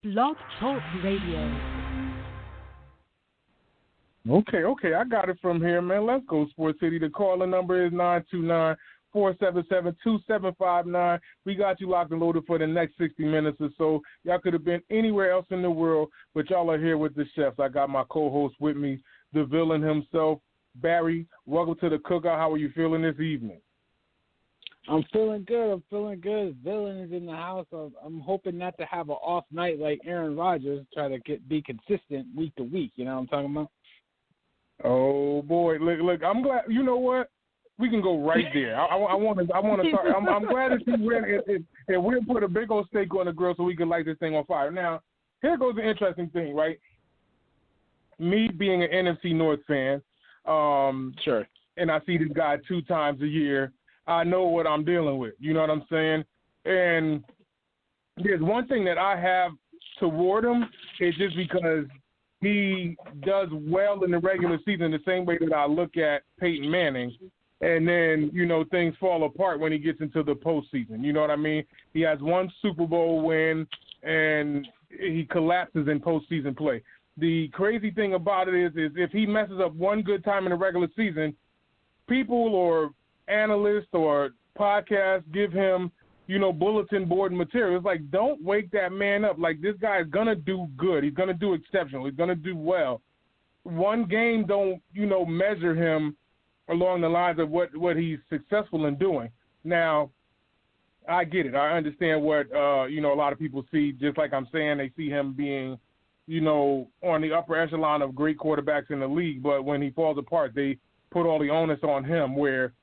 Blog Talk Radio. Okay, I got it from here, man. Let's go, Sports City. The calling number is 929-477-2759. We got you locked and loaded for the next 60 minutes or so. Y'all could have been anywhere else in the world, but y'all are here with the chefs. I got my co-host with me, the villain himself, Barry. Welcome to the Cookout. How are you feeling this evening? I'm feeling good. Villain is in the house. I'm hoping not to have an off night like Aaron Rodgers, try to be consistent week to week. You know what I'm talking about? Oh boy, look! I'm glad. You know what? We can go right there. I want to start. I'm glad that you went and we'll put a big old steak on the grill so we can light this thing on fire. Now, here goes the interesting thing, right? Me being an NFC North fan, sure, and I see this guy 2 times a year. I know what I'm dealing with. You know what I'm saying? And there's one thing that I have toward him is just because he does well in the regular season the same way that I look at Peyton Manning. And then, things fall apart when he gets into the postseason. You know what I mean? He has 1 Super Bowl win, and he collapses in postseason play. The crazy thing about it is if he messes up one good time in the regular season, people or analysts or podcasts give him, bulletin board material. It's like, don't wake that man up. Like, this guy is going to do good. He's going to do exceptional. He's going to do well. One game don't, measure him along the lines of what he's successful in doing. Now, I get it. I understand what, a lot of people see. Just like I'm saying, they see him being, on the upper echelon of great quarterbacks in the league. But when he falls apart, they put all the onus on him, where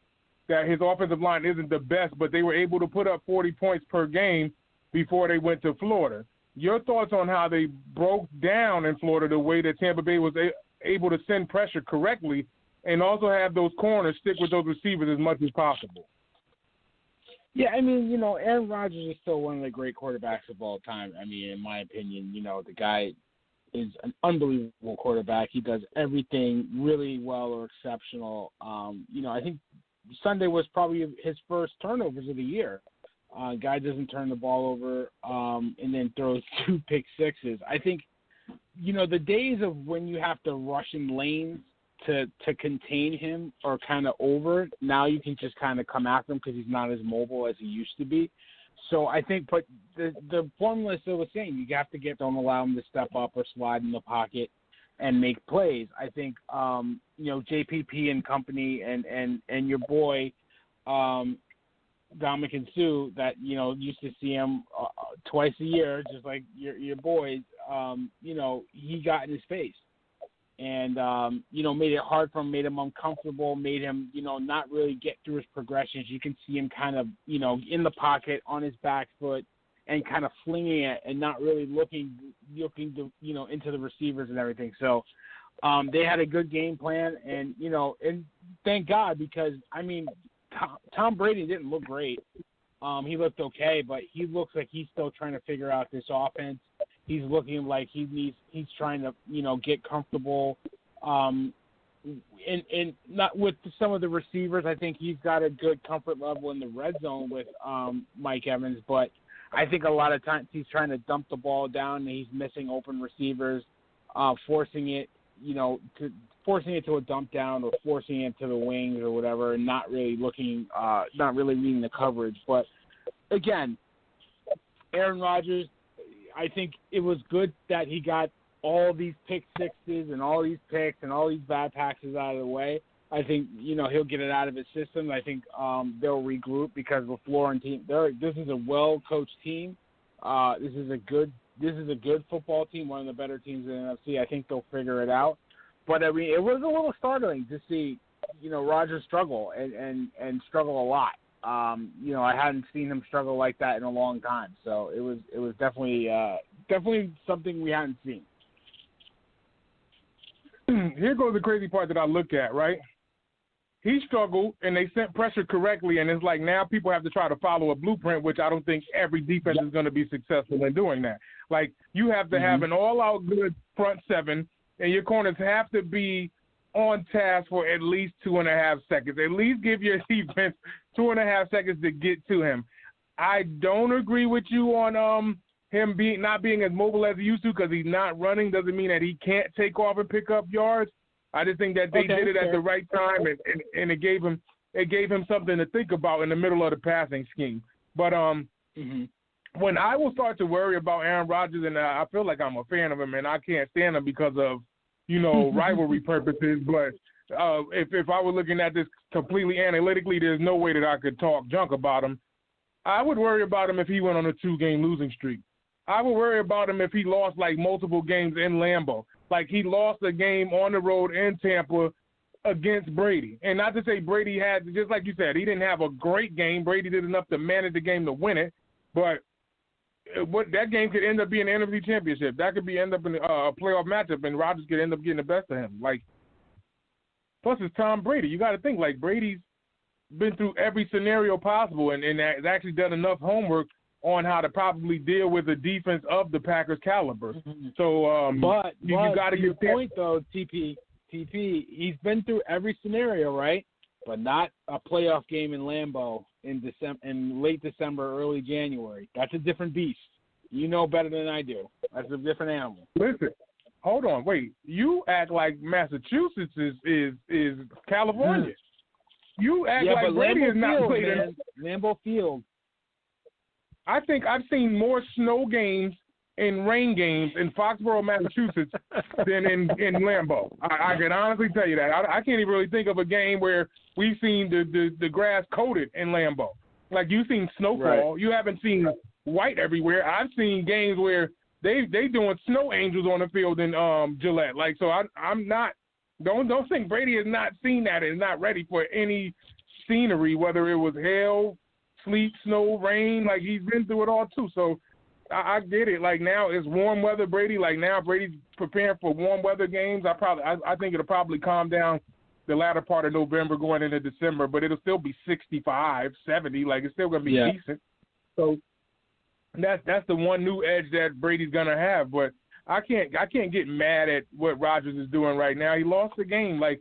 that his offensive line isn't the best, but they were able to put up 40 points per game before they went to Florida. Your thoughts on how they broke down in Florida, the way that Tampa Bay was able to send pressure correctly and also have those corners stick with those receivers as much as possible? Yeah, I mean, Aaron Rodgers is still one of the great quarterbacks of all time. I mean, in my opinion, the guy is an unbelievable quarterback. He does everything really well or exceptional. I think Sunday was probably his first turnovers of the year. Guy doesn't turn the ball over and then throws 2 pick sixes. I think, the days of when you have to rush in lanes to contain him are kind of over. Now you can just kind of come after him because he's not as mobile as he used to be. So I think, but the formula is still the same. You have to don't allow him to step up or slide in the pocket and make plays. I think, JPP and company and your boy, Dominic and Sue, that, used to see him twice a year, just like your boys, he got in his face and, made it hard for him, made him uncomfortable, made him, not really get through his progressions. You can see him kind of, in the pocket on his back foot and kind of flinging it and not really looking to, into the receivers and everything. So they had a good game plan, and, and thank God, because, I mean, Tom Brady didn't look great. He looked okay, but he looks like he's still trying to figure out this offense. He's looking like he's trying to, get comfortable. And not with some of the receivers. I think he's got a good comfort level in the red zone with Mike Evans, but I think a lot of times he's trying to dump the ball down and he's missing open receivers, forcing it to a dump down or forcing it to the wings or whatever, and not really reading the coverage. But again, Aaron Rodgers, I think it was good that he got all these pick sixes and all these picks and all these bad passes out of the way. I think, he'll get it out of his system. I think they'll regroup because LaFleur and team, this is a well-coached team. This is a good football team, one of the better teams in the NFC. I think they'll figure it out. But, I mean, it was a little startling to see, Rodgers struggle and struggle a lot. I hadn't seen him struggle like that in a long time. So it was definitely something we hadn't seen. Here goes the crazy part that I look at, right? He struggled, and they sent pressure correctly, and it's like now people have to try to follow a blueprint, which I don't think every defense is going to be successful in doing that. Like, you have to have an all-out good front seven, and your corners have to be on task for at least 2.5 seconds. At least give your defense 2.5 seconds to get to him. I don't agree with you on him not being as mobile as he used to because he's not running doesn't mean that he can't take off and pick up yards. I just think that they did it at the right time, and it gave him something to think about in the middle of the passing scheme. But when I will start to worry about Aaron Rodgers, and I feel like I'm a fan of him, and I can't stand him because of, rivalry purposes. But if I were looking at this completely analytically, there's no way that I could talk junk about him. I would worry about him if he went on a 2-game losing streak. I would worry about him if he lost like multiple games in Lambeau. Like he lost a game on the road in Tampa against Brady. And not to say Brady had, just like you said, he didn't have a great game. Brady did enough to manage the game to win it. But that game could end up being an NFC championship. That could end up in a playoff matchup, and Rodgers could end up getting the best of him. Like, plus it's Tom Brady. You got to think, like, Brady's been through every scenario possible and has actually done enough homework on how to probably deal with the defense of the Packers caliber. So, but you got to get your point, though, TP, he's been through every scenario, right? But not a playoff game in Lambeau in late December, early January. That's a different beast. You know better than I do. That's a different animal. Listen, hold on, wait. You act like Massachusetts is California. You act like Brady is not played in Lambeau Field. I think I've seen more snow games and rain games in Foxborough, Massachusetts than in Lambeau. I can honestly tell you that. I can't even really think of a game where we've seen the grass coated in Lambeau. Like, you've seen snowfall. Right. You haven't seen white everywhere. I've seen games where they doing snow angels on the field in Gillette. Like, so I'm not – don't think Brady has not seen that and is not ready for any scenery, whether it was hail, sleet, snow, rain. Like, he's been through it all too. So I get it. Like, now it's warm weather Brady. Like, now Brady's preparing for warm weather games. I think it'll probably calm down the latter part of November going into December, but it'll still be 65, 70. Like, it's still going to be decent. So that's the one new edge that Brady's going to have. But I can't get mad at what Rodgers is doing right now. He lost the game. Like,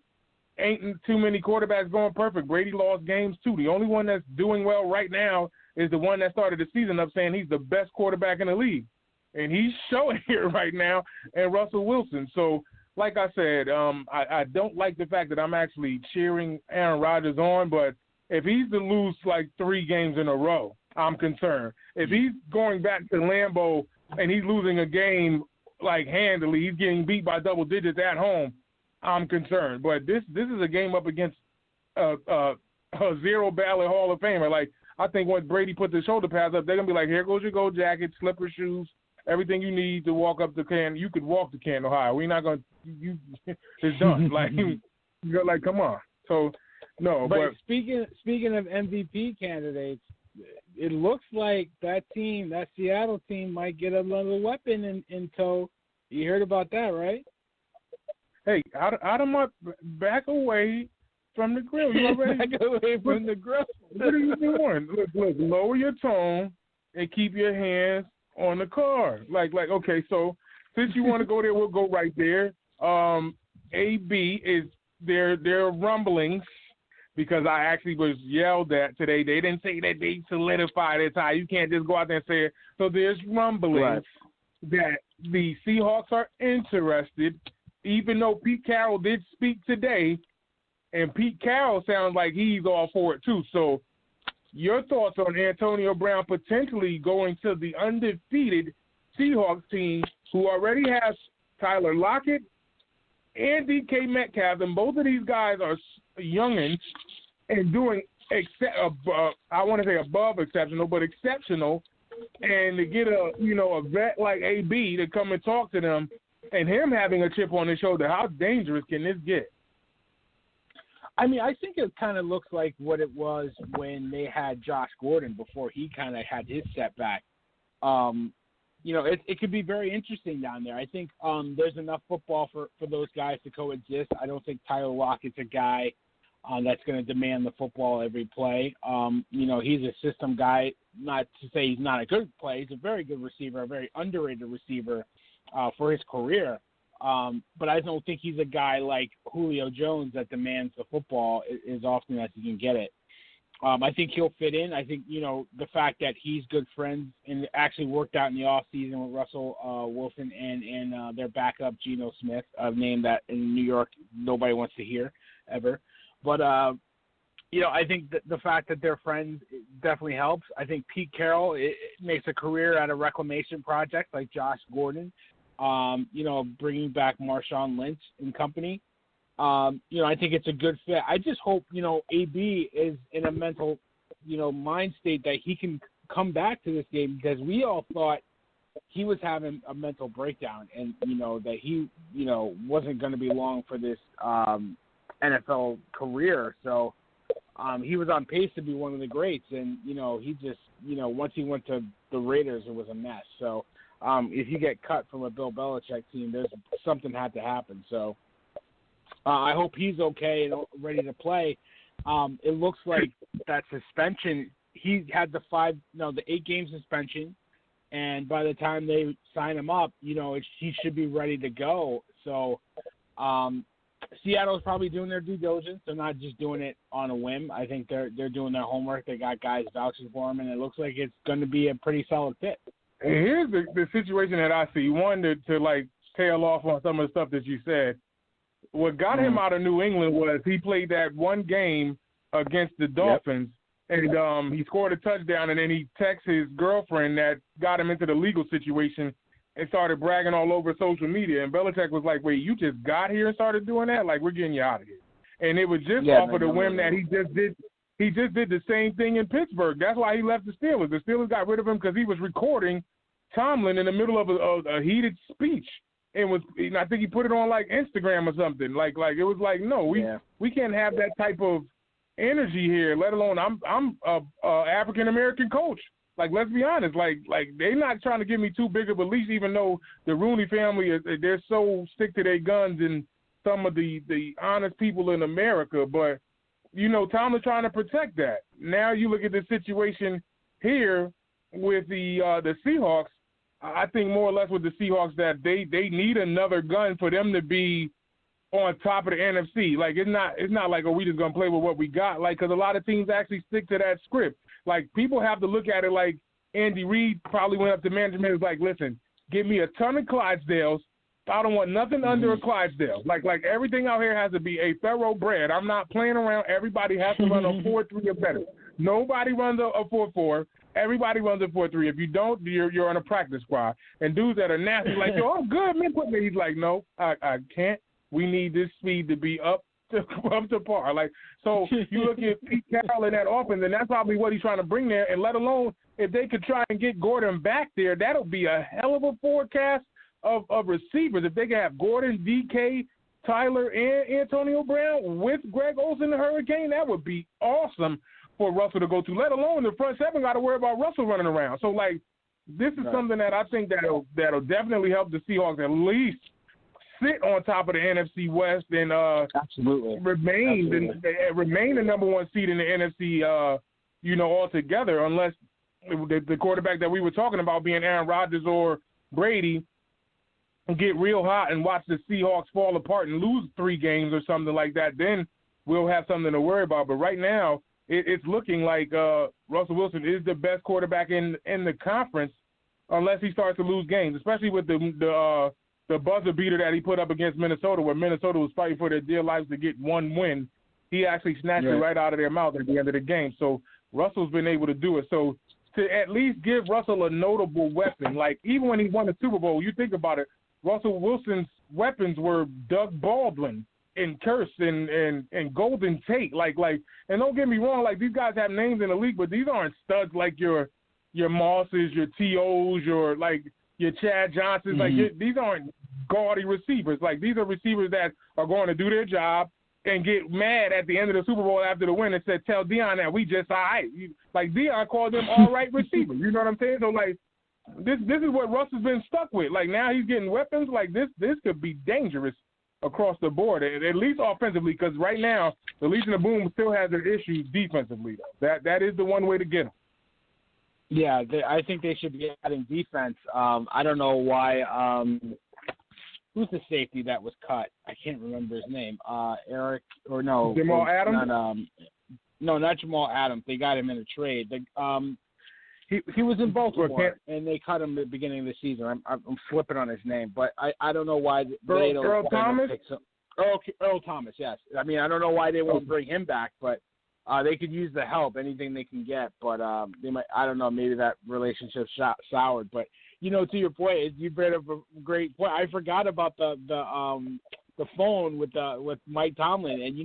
ain't too many quarterbacks going perfect. Brady lost games too. The only one that's doing well right now is the one that started the season up saying he's the best quarterback in the league. And he's showing it right now, and Russell Wilson. So, like I said, I don't like the fact that I'm actually cheering Aaron Rodgers on, but if he's to lose like 3 games in a row, I'm concerned. If he's going back to Lambeau and he's losing a game like handily, he's getting beat by double digits at home, I'm concerned. But this is a game up against a zero ballot Hall of Famer. Like, I think once Brady put the shoulder pads up, they're going to be like, here goes your gold jacket, slipper shoes, everything you need to walk up the can. You could walk to Canton, Ohio. We're not going to – it's done. Like, you're like, come on. So, no. But speaking of MVP candidates, it looks like that Seattle team might get another weapon in tow. You heard about that, right? Hey, out of my – back away from the grill. You already back away from the grill. What are you doing? Look, lower your tone and keep your hands on the car. Like, okay, so since you want to go there, we'll go right there. AB is their rumblings, because I actually was yelled at today. They didn't say that they solidified it. You can't just go out there and say it. So there's rumblings that the Seahawks are interested, even though Pete Carroll did speak today, and Pete Carroll sounds like he's all for it too. So your thoughts on Antonio Brown potentially going to the undefeated Seahawks team, who already has Tyler Lockett and DK Metcalf, and both of these guys are youngins and doing I want to say above exceptional, but exceptional, and to get a vet like AB to come and talk to them, and him having a chip on his shoulder, how dangerous can this get? I mean, I think it kind of looks like what it was when they had Josh Gordon before he kind of had his setback. It could be very interesting down there. I think there's enough football for those guys to coexist. I don't think Tyler Lockett's a guy that's going to demand the football every play. He's a system guy, not to say he's not a good player. He's a very good receiver, a very underrated receiver for his career. But I don't think he's a guy like Julio Jones that demands the football as often as he can get it. I think he'll fit in. I think, the fact that he's good friends and actually worked out in the offseason with Russell Wilson and their backup, Geno Smith, a name that in New York nobody wants to hear ever. But, I think that the fact that they're friends definitely helps. I think Pete Carroll makes a career at a reclamation project like Josh Gordon, bringing back Marshawn Lynch and company. I think it's a good fit. I just hope, AB is in a mental, mind state that he can come back to this game, because we all thought he was having a mental breakdown and, that he, wasn't going to be long for this NFL career. So he was on pace to be one of the greats. And, he just, once he went to the Raiders, it was a mess. So if you get cut from a Bill Belichick team, something had to happen. So, I hope he's okay and ready to play. It looks like that suspension, he had the 8-game suspension, and by the time they sign him up, he should be ready to go. So Seattle's probably doing their due diligence. They're not just doing it on a whim. I think they're doing their homework. They got guys vouching for him, and it looks like it's going to be a pretty solid fit. And here's the situation that I see. One, to tail off on some of the stuff that you said. What got him out of New England was he played that one game against the Dolphins, and he scored a touchdown, and then he texted his girlfriend that got him into the legal situation and started bragging all over social media. And Belichick was like, wait, you just got here and started doing that? Like, we're getting you out of here. And it was just off of the whim that he just did the same thing in Pittsburgh. That's why he left the Steelers. The Steelers got rid of him because he was recording Tomlin in the middle of a heated speech. And I think he put it on like Instagram or something. Like it was like, no, we can't have that type of energy here. Let alone I'm a African American coach. Like, let's be honest. Like they're not trying to give me too big of a leash, even though the Rooney family they're so stick to their guns and some of the honest people in America. But Tomlin's trying to protect that. Now you look at the situation here with the Seahawks. I think more or less with the Seahawks that they need another gun for them to be on top of the NFC. Like, it's not like, we just going to play with what we got. Like, because a lot of teams actually stick to that script. Like, people have to look at it like Andy Reid probably went up to management and was like, listen, give me a ton of Clydesdales. I don't want nothing under a Clydesdale. Like everything out here has to be a thoroughbred. I'm not playing around. Everybody has to run a 4-3 or better. Nobody runs a 4-4. Everybody runs a 4-3. If you don't, you're on a practice squad. And dudes that are nasty, like, yo, I'm good, man. Put me. He's like, no, I can't. We need this speed to be up to par. Like, so you look at Pete Carroll in that offense, and that's probably what he's trying to bring there. And let alone if they could try and get Gordon back there, that'll be a hell of a forecast of receivers. If they could have Gordon, DK, Tyler, and Antonio Brown with Greg Olsen, the Hurricane, that would be awesome for Russell to go to, let alone the front seven got to worry about Russell running around. So, like, this is something that I think that'll definitely help the Seahawks at least sit on top of the NFC West and remain the number one seed in the NFC, altogether, unless the quarterback that we were talking about being Aaron Rodgers or Brady get real hot and watch the Seahawks fall apart and lose 3 games or something like that, then we'll have something to worry about. But right now, it's looking like Russell Wilson is the best quarterback in the conference, unless he starts to lose games, especially with the buzzer beater that he put up against Minnesota, where Minnesota was fighting for their dear lives to get one win. He actually snatched it right out of their mouth at the end of the game. So Russell's been able to do it. So to at least give Russell a notable weapon, like even when he won the Super Bowl, you think about it, Russell Wilson's weapons were Doug Baldwin and Curse and Golden Tate. Like, and don't get me wrong, like these guys have names in the league, but these aren't studs like your Mosses, your T.O.s, your Chad Johnsons. Like these aren't gaudy receivers. Like these are receivers that are going to do their job and get mad at the end of the Super Bowl after the win and said, tell Deion that we just all right. Like Deion called them all right receivers. You know what I'm saying? So like this is what Russ has been stuck with. Like now he's getting weapons. Like this could be dangerous across the board, at least offensively, because right now the Legion of Boom still has their issues defensively. Though. That is the one way to get them. Yeah, I think they should be adding defense. I don't know why. Who's the safety that was cut? I can't remember his name. Eric or no? Jamal Adams. No, not Jamal Adams. They got him in a trade. He was in Baltimore, and they cut him at the beginning of the season. I'm flipping on his name, but I don't know why they don't. Earl Thomas? Earl Thomas, yes. I mean, I don't know why they won't bring him back, but they could use the help, anything they can get. But they might. I don't know. Maybe that relationship soured. But to your point, you brought up a great point. I forgot about the phone with Mike Tomlin, and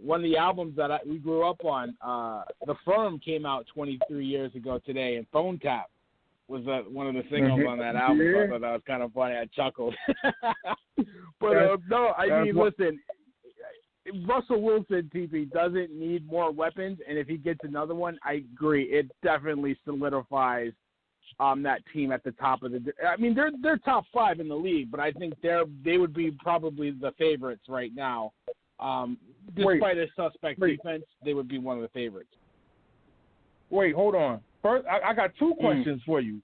one of the albums that we grew up on, The Firm, came out 23 years ago today, and Phone Tap was one of the singles on that album. Yeah. So I thought that was kind of funny. I chuckled. But no, I mean, listen, Russell Wilson, TP, doesn't need more weapons, and if he gets another one, I agree. It definitely solidifies that team at the top of the. I mean, they're top 5 in the league, but I think they would be probably the favorites right now. Despite a suspect defense, they would be one of the favorites. Wait, hold on. First, I got 2 questions for you.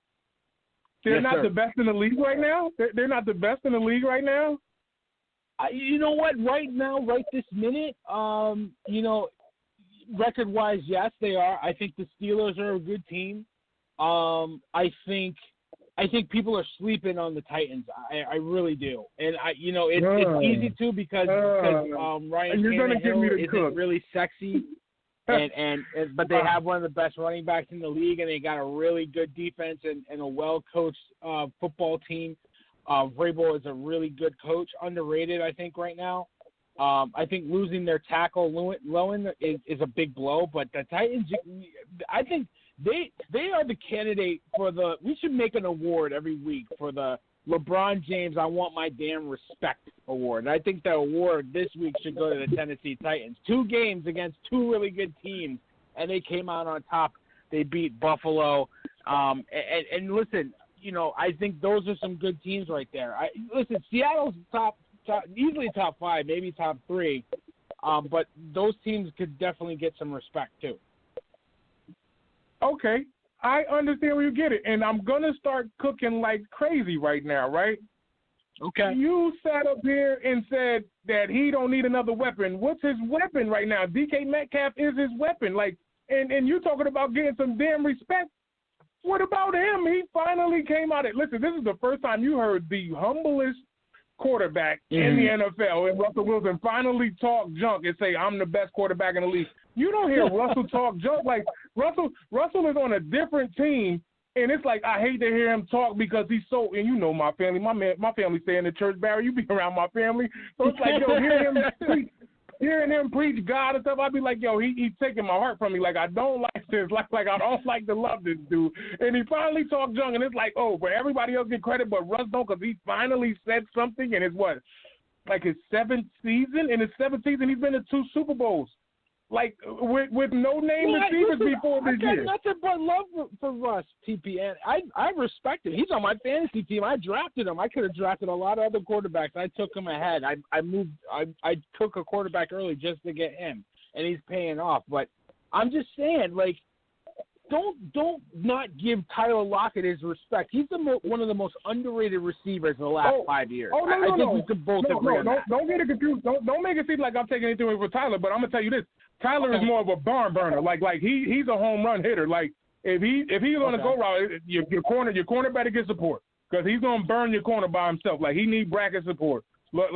They're not the best in the league right now? They're not the best in the league right now? You know what? Right now, right this minute, record-wise, yes, they are. I think the Steelers are a good team. I think people are sleeping on the Titans. I really do, and it's easy to because Ryan Tannehill isn't really sexy, but they have one of the best running backs in the league, and they got a really good defense and a well-coached football team. Vrabel is a really good coach, underrated, I think, right now. I think losing their tackle, Lowen, is a big blow, but the Titans, I think they are the candidate for we should make an award every week for the LeBron James I Want My Damn Respect award. And I think the award this week should go to the Tennessee Titans. 2 games against 2 really good teams, and they came out on top. They beat Buffalo. And listen, I think those are some good teams right there. Listen, Seattle's top easily top 5, maybe top 3, but those teams could definitely get some respect too. Okay, I understand where you get it, and I'm going to start cooking like crazy right now, right? Okay. You sat up here and said that he don't need another weapon. What's his weapon right now? DK Metcalf is his weapon. And you talking about getting some damn respect. What about him? He finally came out. Listen, this is the first time you heard the humblest quarterback in the NFL, and Russell Wilson finally talk junk and say, I'm the best quarterback in the league. You don't hear Russell talk junk. Like, Russell is on a different team, and it's like, I hate to hear him talk because he's so, and my family, my family stay in the church, Barry, you be around my family, so it's like, hearing him preach God and stuff, I'd be like, he's taking my heart from me. Like, I don't like this. Like I don't like to love this dude. And he finally talked junk, and it's like, but everybody else get credit, but Russ don't, because he finally said something, and it's what? Like his 7th season? In his 7th season, he's been to 2 Super Bowls. Like, with no name receivers before this year. I got nothing but love for Russ, TP, and I respect him. He's on my fantasy team. I drafted him. I could have drafted a lot of other quarterbacks. I took him ahead. I took a quarterback early just to get him, and he's paying off. But I'm just saying, like, don't not give Tyler Lockett his respect. He's one of the most underrated receivers in the last 5 years. I think we could both agree on that. Don't get it confused. Don't make it seem like I'm taking anything away from Tyler, but I'm gonna tell you this. Tyler is more of a barn burner. Like he's a home run hitter. Like if he's on the go route, your corner better get support because he's gonna burn your corner by himself. Like he need bracket support. But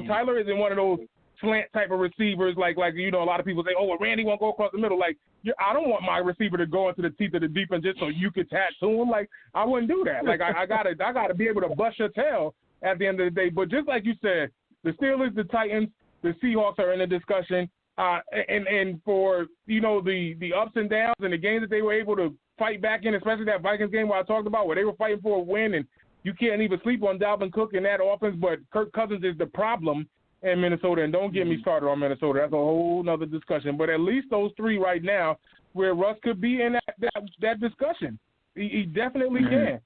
Tyler isn't one of those slant type of receivers. Like a lot of people say, well, Randy won't go across the middle. Like I don't want my receiver to go into the teeth of the defense just so you could tattoo him. Like I wouldn't do that. Like I gotta be able to bust your tail at the end of the day. But just like you said, the Steelers, the Titans, the Seahawks are in the discussion. And for the ups and downs and the games that they were able to fight back in, especially that Vikings game where I talked about where they were fighting for a win, and you can't even sleep on Dalvin Cook in that offense. But Kirk Cousins is the problem in Minnesota, and don't get me started on Minnesota. That's a whole nother discussion. But at least those 3 right now, where Russ could be in that discussion, he definitely can.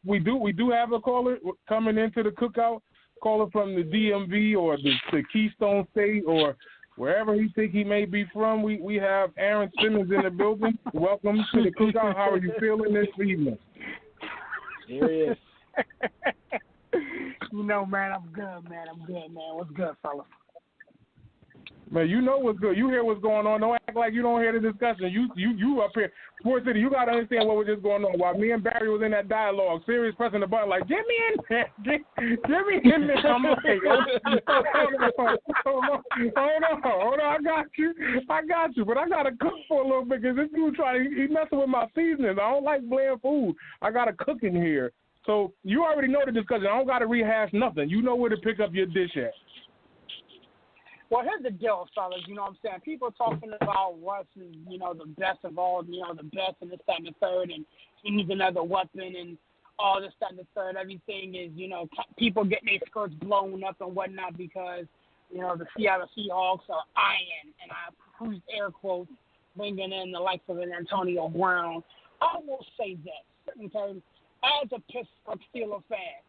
We do have a caller coming into the Cookout, caller from the DMV or the Keystone State or wherever he think he may be from. We have Aaron Simmons in the building. Welcome to the Cookout. How are you feeling this evening? Here he is. Man, I'm good, man. What's good, fellas? Man, you know what's good. You hear what's going on. Don't act like you don't hear the discussion. You up here. Sports City, you got to understand what was just going on. While me and Barry was in that dialogue, serious pressing the button like, get me in there. Get me in there. I'm like, hold on. I got you. But I got to cook for a little bit because this dude he messing with my seasonings. I don't like bland food. I got to cook in here. So you already know the discussion. I don't got to rehash nothing. You know where to pick up your dish at. Well, here's the deal, fellas. You know what I'm saying? People talking about Russ is, the best of all, the best and this, that, and the third, and he needs another weapon and all this, that, and the third. Everything is, people getting their skirts blown up and whatnot because, the Seattle Seahawks are eyeing, and I use air quotes, bringing in the likes of an Antonio Brown. I will say this, okay? As a Pittsburgh Steelers fan,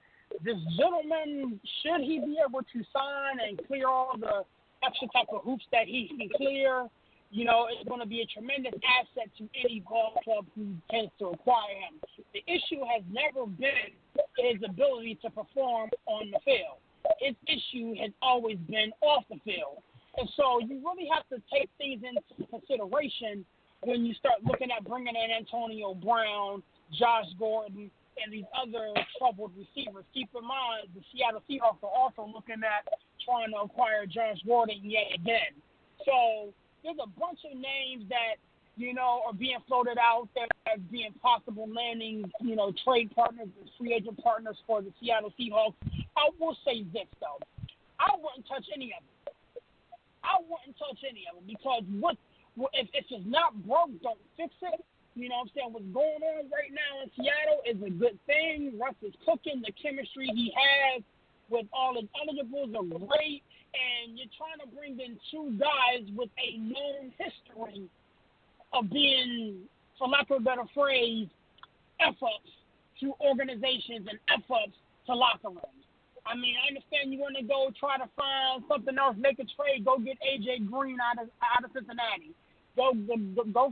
this gentleman, should he be able to sign and clear all the extra type of hoops that he can clear, it's going to be a tremendous asset to any ball club who tends to acquire him. The issue has never been his ability to perform on the field. His issue has always been off the field. And so you really have to take things into consideration when you start looking at bringing in Antonio Brown, Josh Gordon, and these other troubled receivers. Keep in mind, the Seattle Seahawks are also looking at trying to acquire Josh Gordon yet again. So there's a bunch of names that, are being floated out there as being possible landing, trade partners and free agent partners for the Seattle Seahawks. I will say this, though. I wouldn't touch any of them. Because if it's not broke, don't fix it. You know what I'm saying? What's going on right now in Seattle is a good thing. Russ is cooking. The chemistry he has with all his eligibles are great. And you're trying to bring in two guys with a known history of being, for lack of a better phrase, F-ups to organizations and F-ups to locker rooms. I mean, I understand you want to go try to find something else, make a trade, go get A.J. Green out of Cincinnati. Go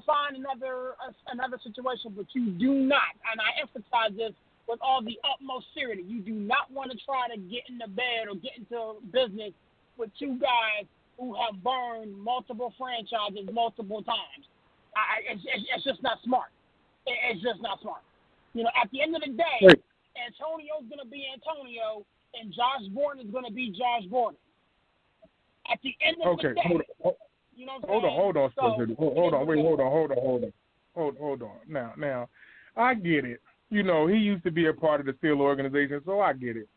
find another situation, but you do not, and I emphasize this with all the utmost seriousness, you do not want to try to get into bed or get into business with two guys who have burned multiple franchises multiple times. It's just not smart. It's just not smart. At the end of the day, Wait. Antonio's going to be Antonio, and Josh Gordon is going to be Josh Gordon. At the end of the day. Hold on. Now, I get it. He used to be a part of the Steelers organization, so I get it.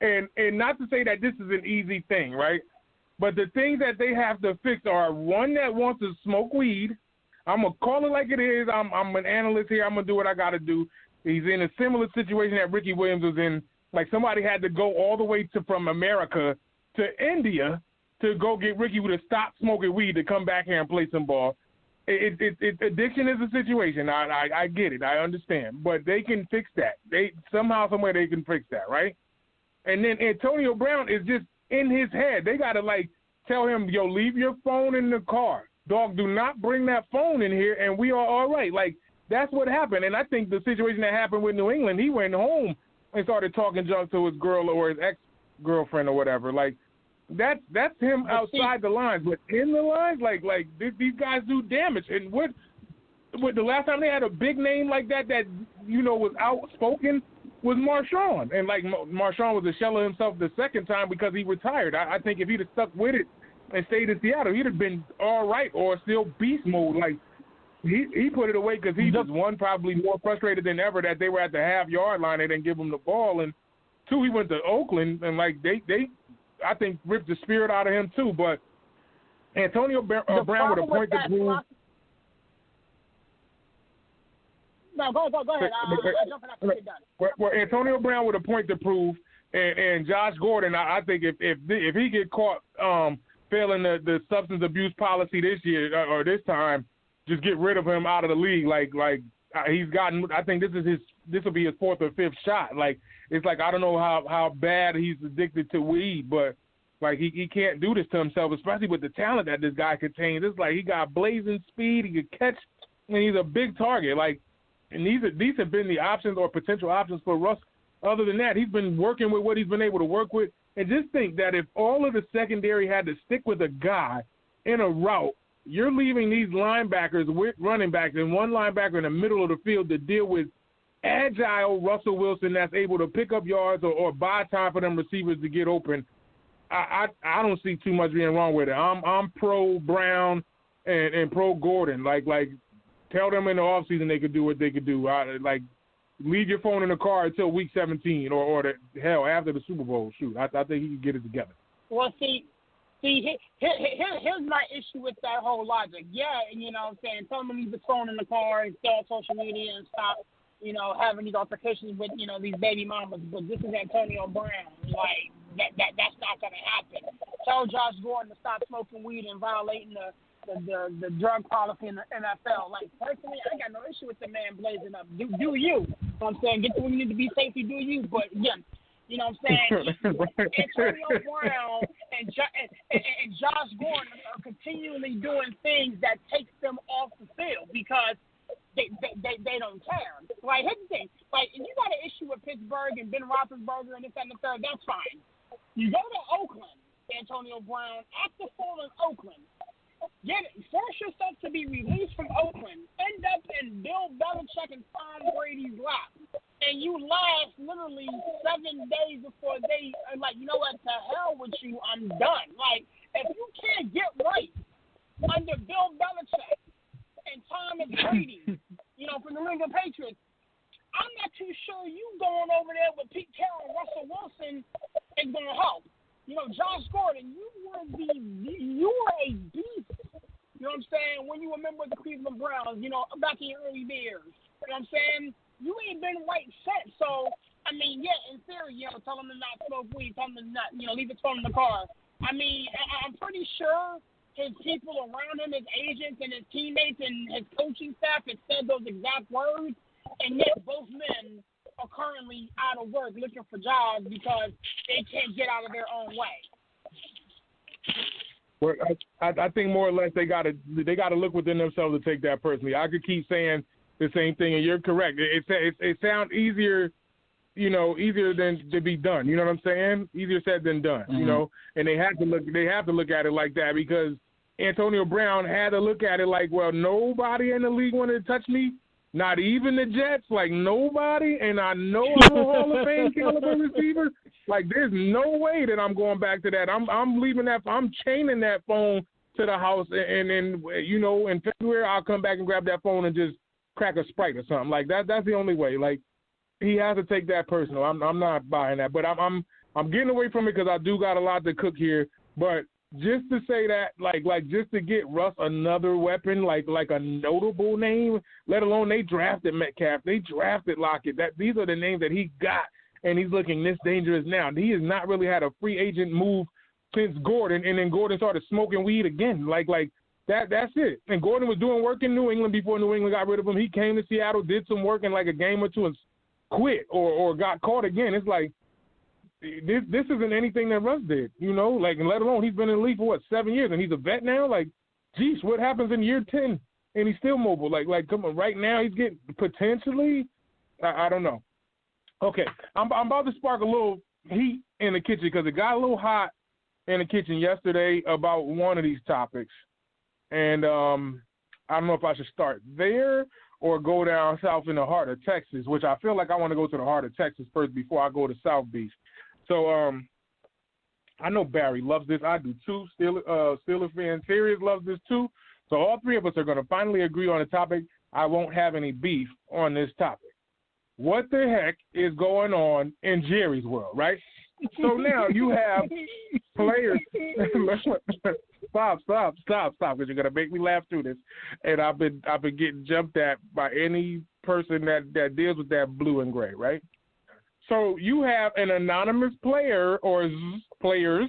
And not to say that this is an easy thing, right? But the things that they have to fix are one that wants to smoke weed. I'm gonna call it like it is. I'm an analyst here. I'm gonna do what I got to do. He's in a similar situation that Ricky Williams was in. Like somebody had to go all the way from America to India to go get Ricky to stop smoking weed to come back here and play some ball. Addiction is a situation. I get it. I understand. But they can fix that. Somehow, somewhere they can fix that, right? And then Antonio Brown is just in his head. They got to, tell him, yo, leave your phone in the car. Dog, do not bring that phone in here, and we are all right. That's what happened. And I think the situation that happened with New England, he went home and started talking junk to his girl or his ex-girlfriend or whatever. That's him outside the lines, but in the lines, these guys do damage. And what the last time they had a big name like that was outspoken was Marshawn, and Marshawn was a shell of himself the second time because he retired. I think if he'd have stuck with it and stayed in Seattle, he'd have been all right or still beast mode. He put it away because he was probably more frustrated than ever that they were at the half-yard line. They didn't give him the ball, and two, he went to Oakland and they I think ripped the spirit out of him too. But Antonio Brown would appoint the prove. No, go ahead. I'll jump in after you're done. Well, Antonio Brown would appoint the prove, and Josh Gordon. I think if he get caught failing the substance abuse policy this year or this time, just get rid of him out of the league. He's gotten. I think this will be his fourth or fifth shot. It's I don't know how bad he's addicted to weed, but he can't do this to himself, especially with the talent that this guy contains. It's he got blazing speed, he could catch, and he's a big target. And these have been the options or potential options for Russ other than that, he's been working with what he's been able to work with. And just think that if all of the secondary had to stick with a guy in a route, you're leaving these linebackers with running backs and one linebacker in the middle of the field to deal with agile Russell Wilson that's able to pick up yards or buy time for them receivers to get open. I don't see too much being wrong with it. I'm pro Brown and pro Gordon. Like tell them in the offseason they could do what they could do. Leave your phone in the car until week 17 or the hell after the Super Bowl. Shoot, I think he can get it together. Well, see, here's my issue with that whole logic. Yeah, you know what I'm saying, tell him to leave the phone in the car and stay on social media and stop, you know, having these altercations with, you know, these baby mamas. But this is Antonio Brown. Like, that's not going to happen. Tell Josh Gordon to stop smoking weed and violating the drug policy in the NFL. Like, personally, I got no issue with the man blazing up. Do you? You know what I'm saying? Get to where you need to be safety, do you? But, again, you know what I'm saying? Antonio Brown and Josh Gordon are continually doing things that takes them off the field because they don't care. Like, here's the thing. Like, if you got an issue with Pittsburgh and Ben Roethlisberger and this and the third, that's fine. You go to Oakland, Antonio Brown, act the fool in Oakland. Force yourself to be released from Oakland. End up in Bill Belichick and Tom Brady's lap. And you last literally 7 days before they are like, you know what, to hell with you, I'm done. Like, if you can't get right under Bill Belichick and Thomas Brady, you know, from the New England Patriots, I'm not too sure you going over there with Pete Carroll and Russell Wilson is going to help. You know, Josh Gordon, you were a beast. You know what I'm saying? When you remember the Cleveland Browns, you know, back in your early years. You know what I'm saying? You ain't been right since. So, I mean, yeah, in theory, you know, tell him to not smoke weed, tell him to not, you know, leave his phone in the car. I mean, I'm pretty sure his people around him, his agents and his teammates and his coaching staff had said those exact words. And yet both men are currently out of work looking for jobs because they can't get out of their own way. Well, I think more or less they got to look within themselves to take that personally. I could keep saying the same thing, and you're correct. It sounds easier, you know, easier than to be done. You know what I'm saying? Easier said than done. Mm-hmm. You know, and they have to look at it like that because Antonio Brown had to look at it like, well, nobody in the league wanted to touch me. Not even the Jets, like nobody, and I know I'm a Hall of Fame caliber receiver. Like there's no way that I'm going back to that. I'm leaving that. I'm chaining that phone to the house, and then you know in February I'll come back and grab that phone and just crack a Sprite or something like that. That's the only way. Like he has to take that personal. I'm not buying that, but I'm getting away from it because I do got a lot to cook here. But just to say that, like just to get Russ another weapon, like a notable name, let alone they drafted Metcalf, they drafted Lockett. These are the names that he got, and he's looking this dangerous now. He has not really had a free agent move since Gordon, and then Gordon started smoking weed again. Like that's it. And Gordon was doing work in New England before New England got rid of him. He came to Seattle, did some work in like a game or two, and quit or got caught again. It's like. This isn't anything that Russ did, you know, like, let alone he's been in the league for, 7 years, and he's a vet now? Like, geez, what happens in year 10, and he's still mobile? Like, come on, right now he's getting potentially, I don't know. Okay, I'm about to spark a little heat in the kitchen because it got a little hot in the kitchen yesterday about one of these topics, and I don't know if I should start there or go down south in the heart of Texas, which I feel like I want to go to the heart of Texas first before I go to South Beach. So I know Barry loves this. I do too. Steelers fan Sirius loves this too. So all three of us are going to finally agree on a topic. I won't have any beef on this topic. What the heck is going on in Jerry's world, right? So now you have players. Stop, because you're going to make me laugh through this. And I've been getting jumped at by any person that deals with that blue and gray, right? So you have an anonymous player or players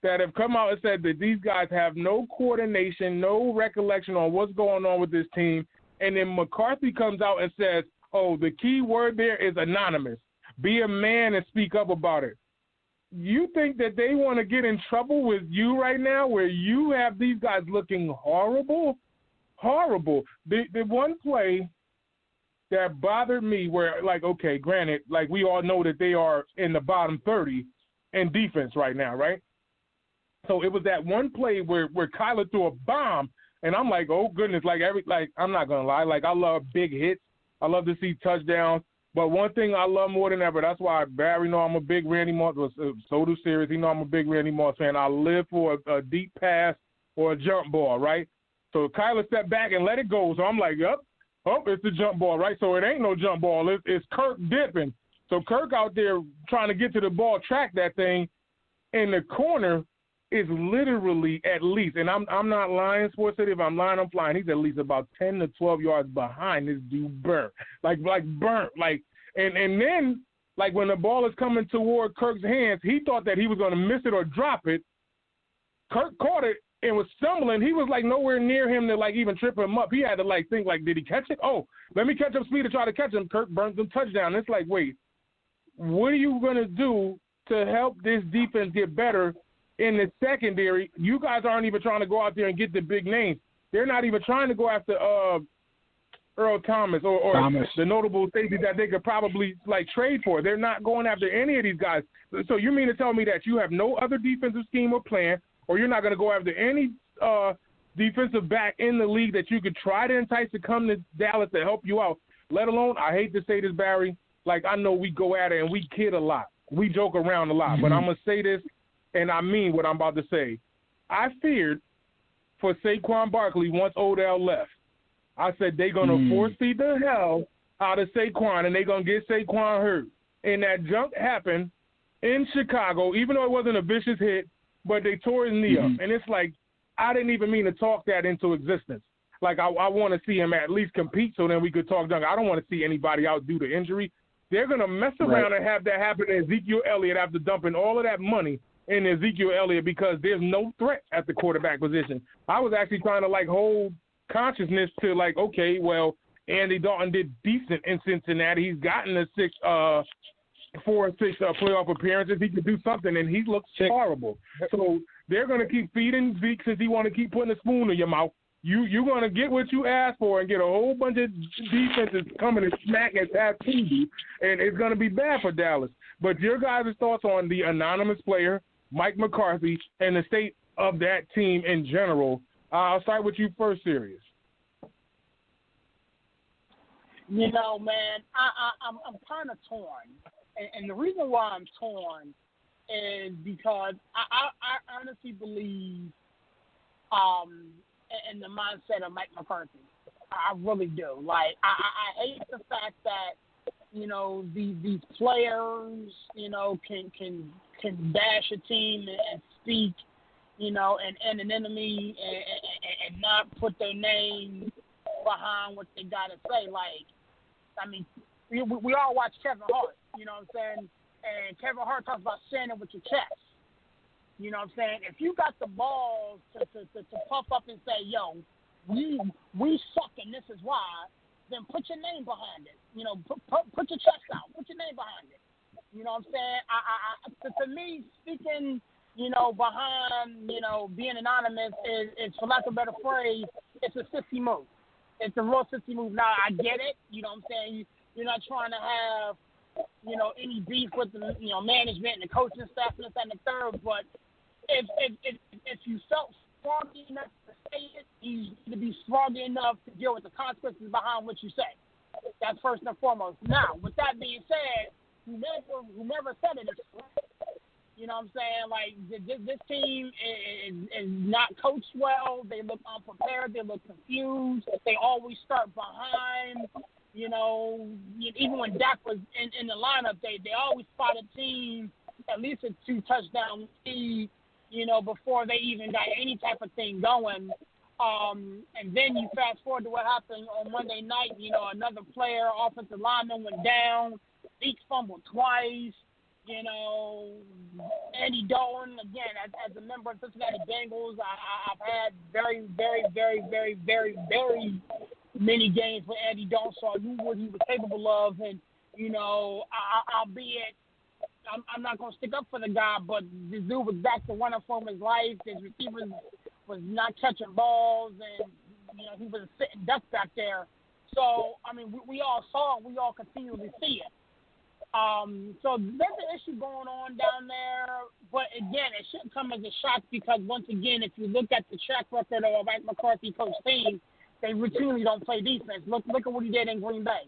that have come out and said that these guys have no coordination, no recollection on what's going on with this team. And then McCarthy comes out and says, oh, the key word there is anonymous. Be a man and speak up about it. You think that they want to get in trouble with you right now where you have these guys looking horrible? Horrible. The one play that bothered me where, like, okay, granted, like we all know that they are in the bottom 30 in defense right now, right? So it was that one play where Kyler threw a bomb, and I'm like, oh goodness, like I'm not gonna lie, like I love big hits, I love to see touchdowns, but one thing I love more than ever, that's why Barry know I'm a big Randy Moss, so do Sirius, he know I'm a big Randy Moss fan. I live for a deep pass or a jump ball, right? So Kyler stepped back and let it go, so I'm like, yep, oh, it's the jump ball, right? So it ain't no jump ball, it's Kirk dipping. So Kirk out there trying to get to the ball, track that thing, in the corner is literally at least, and I'm not lying, Sports City. If I'm lying, I'm flying. He's at least about 10 to 12 yards behind this dude, burnt, like burnt, like, and then like when the ball is coming toward Kirk's hands, he thought that he was going to miss it or drop it. Kirk caught it and was stumbling. He was like nowhere near him to like even trip him up. He had to like think like, did he catch it? Oh, let me catch up speed to try to catch him. Kirk burnt the touchdown. It's like, wait, what are you going to do to help this defense get better? In the secondary, you guys aren't even trying to go out there and get the big names. They're not even trying to go after Earl Thomas or Thomas, the notable safety that they could probably like trade for. They're not going after any of these guys. So you mean to tell me that you have no other defensive scheme or plan, or you're not going to go after any defensive back in the league that you could try to entice to come to Dallas to help you out? Let alone, I hate to say this, Barry, like I know we go at it and we kid a lot. We joke around a lot, but I'm going to say this, and I mean what I'm about to say. I feared for Saquon Barkley once Odell left. I said they're going to force feed the hell out of Saquon, and they're going to get Saquon hurt. And that junk happened in Chicago, even though it wasn't a vicious hit, but they tore his knee up. And it's like, I didn't even mean to talk that into existence. Like, I want to see him at least compete so then we could talk junk. I don't want to see anybody out due to injury. They're going to mess around and have that happen to Ezekiel Elliott after dumping all of that money in Ezekiel Elliott because there's no threat at the quarterback position. I was actually trying to, like, hold consciousness to, like, okay, well, Andy Dalton did decent in Cincinnati. He's gotten a 4 or 6 playoff appearances. He could do something, and he looks horrible. So they're going to keep feeding Zeke since he want to keep putting a spoon in your mouth. You're going to get what you asked for and get a whole bunch of defenses coming and smack and pass to you, and it's going to be bad for Dallas. But your guys' thoughts on the anonymous player, Mike McCarthy, and the state of that team in general. I'll start with you first, Sirius. You know, man, I'm kind of torn. And the reason why I'm torn is because I honestly believe in the mindset of Mike McCarthy. I really do. Like, I hate the fact that, you know, these players, you know, can bash a team and speak, you know, and an enemy and not put their name behind what they got to say. Like, I mean, we all watch Kevin Hart, you know what I'm saying? And Kevin Hart talks about saying it with your chest. You know what I'm saying? If you got the balls to puff up and say, yo, we suck and this is why, then put your name behind it. You know, put your chest out. Put your name behind it. You know what I'm saying? To me, speaking, you know, behind, you know, being anonymous is, for lack of a better phrase, it's a sissy move. It's a real sissy move. Now, I get it. You know what I'm saying? You're not trying to have, you know, any beef with the, you know, management and the coaching staff and this and the third, but if you felt strongly enough to say it, you need to be strong enough to deal with the consequences behind what you say. That's first and foremost. Now, with that being said, whomever said it is correct. You know what I'm saying? Like, this team is not coached well. They look unprepared. They look confused. They always start behind. You know, even when Dak was in the lineup, they always spot a team at least a 2 touchdown lead, you know, before they even got any type of thing going. And then you fast forward to what happened on Monday night. You know, another player, offensive lineman, went down. Zeke fumbled twice. You know, Andy Dalton, again, as a member of Cincinnati Bengals, I've had very, very, very, very, very, very many games with Andy Dalton, so I knew what he was capable of. And, you know, albeit I'm not going to stick up for the guy, but this dude was back to running for his life. His receivers was not catching balls, and, you know, he was a sitting duck back there. So, I mean, we all saw it. We all continually see it. So there's an issue going on down there. But, again, it shouldn't come as a shock because, once again, if you look at the track record of a Mike McCarthy coach team, they routinely don't play defense. Look at what he did in Green Bay.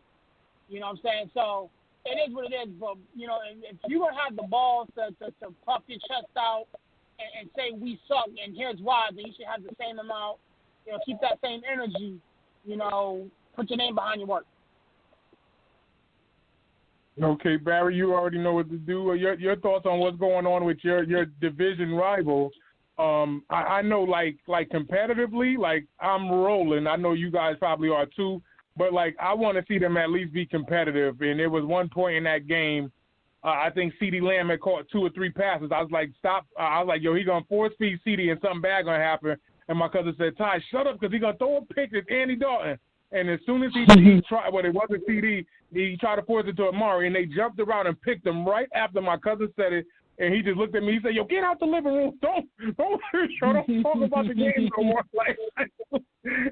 You know what I'm saying? So it is what it is. But, you know, if you're going to have the balls to puff your chest out and say we suck and here's why, then you should have the same amount, you know, keep that same energy, you know, put your name behind your work. Okay, Barry, you already know what to do. Your thoughts on what's going on with your division rival. I know, like competitively, like I'm rolling. I know you guys probably are too, but like I want to see them at least be competitive. And there was one point in that game, I think CeeDee Lamb had caught 2 or 3 passes. I was like, stop. I was like, yo, he's going to force feed CeeDee and something bad going to happen. And my cousin said, Ty, shut up because he's going to throw a pick at Andy Dalton. And as soon as he tried, well, it wasn't CeeDee, he tried to force it to Amari, and they jumped around and picked him right after my cousin said it. And he just looked at me. He said, "Yo, get out the living room. Don't talk about the game no more." Like,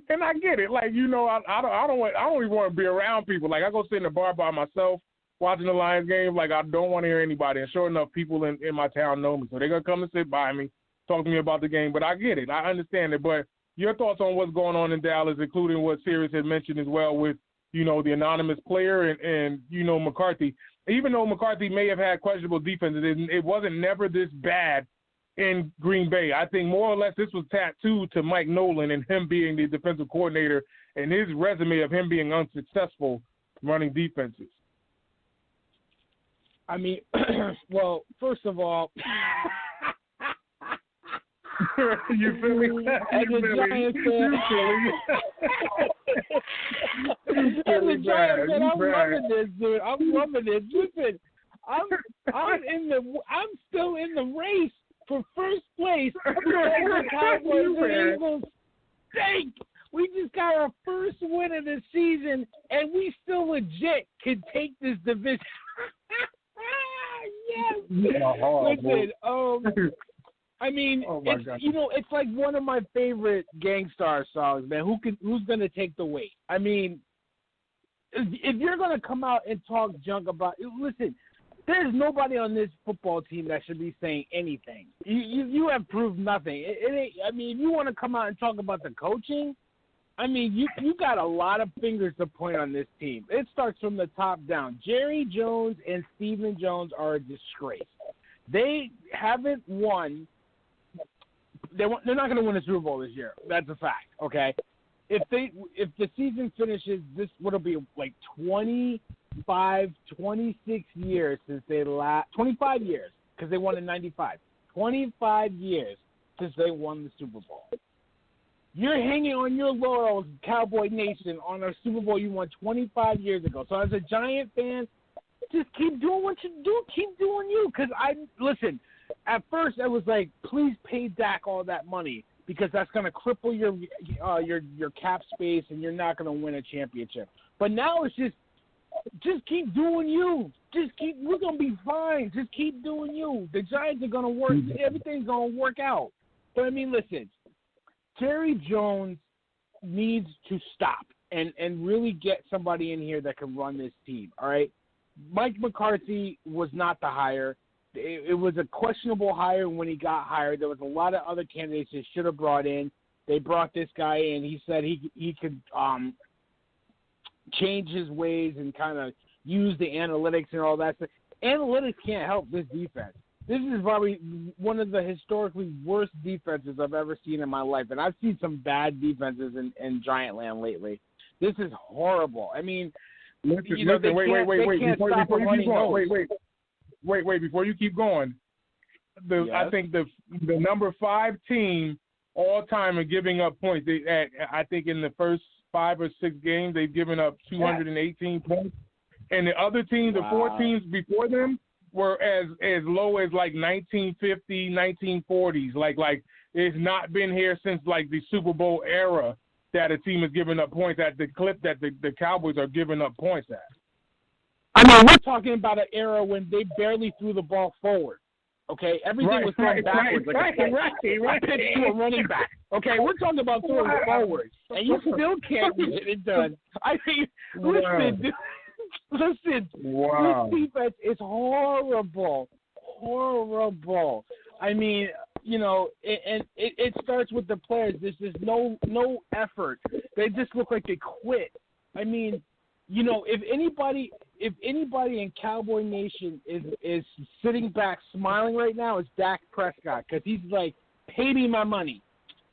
and I get it. Like, you know, I don't even want to be around people. Like, I go sit in the bar by myself watching the Lions game. Like, I don't want to hear anybody. And sure enough, people in my town know me, so they're gonna come and sit by me, talk to me about the game. But I get it. I understand it. But your thoughts on what's going on in Dallas, including what Sirius had mentioned as well with, you know, the anonymous player and you know, McCarthy. Even though McCarthy may have had questionable defenses, it wasn't never this bad in Green Bay. I think more or less this was tattooed to Mike Nolan and him being the defensive coordinator and his resume of him being unsuccessful running defenses. I mean, well, first of all, you feel me? As a Giants fan, I'm loving this, dude. I'm loving this. Listen, I'm still in the race for first place. The Cowboys and Eagles stink. We just got our first win of the season, and we still legit can take this division. Yes. Listen, I mean, you know, it's like one of my favorite Gangstar songs, man. Who's gonna take the weight? I mean, if you're gonna come out and talk junk about, listen, there's nobody on this football team that should be saying anything. You have proved nothing. It ain't. I mean, if you want to come out and talk about the coaching, I mean, you got a lot of fingers to point on this team. It starts from the top down. Jerry Jones and Stephen Jones are a disgrace. They haven't won. They're not going to win a Super Bowl this year. That's a fact. Okay, if the season finishes, this would be like 25, 26 years since they 25 years because they won in '95. 25 years since they won the Super Bowl. You're hanging on your laurels, Cowboy Nation, on a Super Bowl you won 25 years ago. So as a Giant fan, just keep doing what you do. Keep doing you. Because listen. At first, I was like, please pay Dak all that money because that's going to cripple your cap space and you're not going to win a championship. But now it's just keep doing you. We're going to be fine. Just keep doing you. The Giants are going to work. Everything's going to work out. But, I mean, listen, Jerry Jones needs to stop and really get somebody in here that can run this team, all right? Mike McCarthy was not the hire. It was a questionable hire when he got hired. There was a lot of other candidates they should have brought in. They brought this guy in. He said he could change his ways and kind of use the analytics and all that stuff. Analytics can't help this defense. This is probably one of the historically worst defenses I've ever seen in my life, and I've seen some bad defenses in Giant Land lately. This is horrible. I mean, wait. Before you keep going, I think the number 5 team all time in giving up points. I think in the first 5 or 6 games they've given up 218 points, and the other teams, the 4 teams before them, were as low as like 1950, 1940s. Like it's not been here since like the Super Bowl era that a team is giving up points at the clip that the Cowboys are giving up points at. I mean, we're talking about an era when they barely threw the ball forward. Okay, everything was thrown backwards like a pitch to a running back. Okay, we're talking about throwing forward, and you still can't get it done. I mean, listen, Wow. this defense is horrible. I mean, you know, it starts with the players. There's just no effort. They just look like they quit. I mean, you know, if anybody in Cowboy Nation is sitting back smiling right now, it's Dak Prescott, because he's like, pay me my money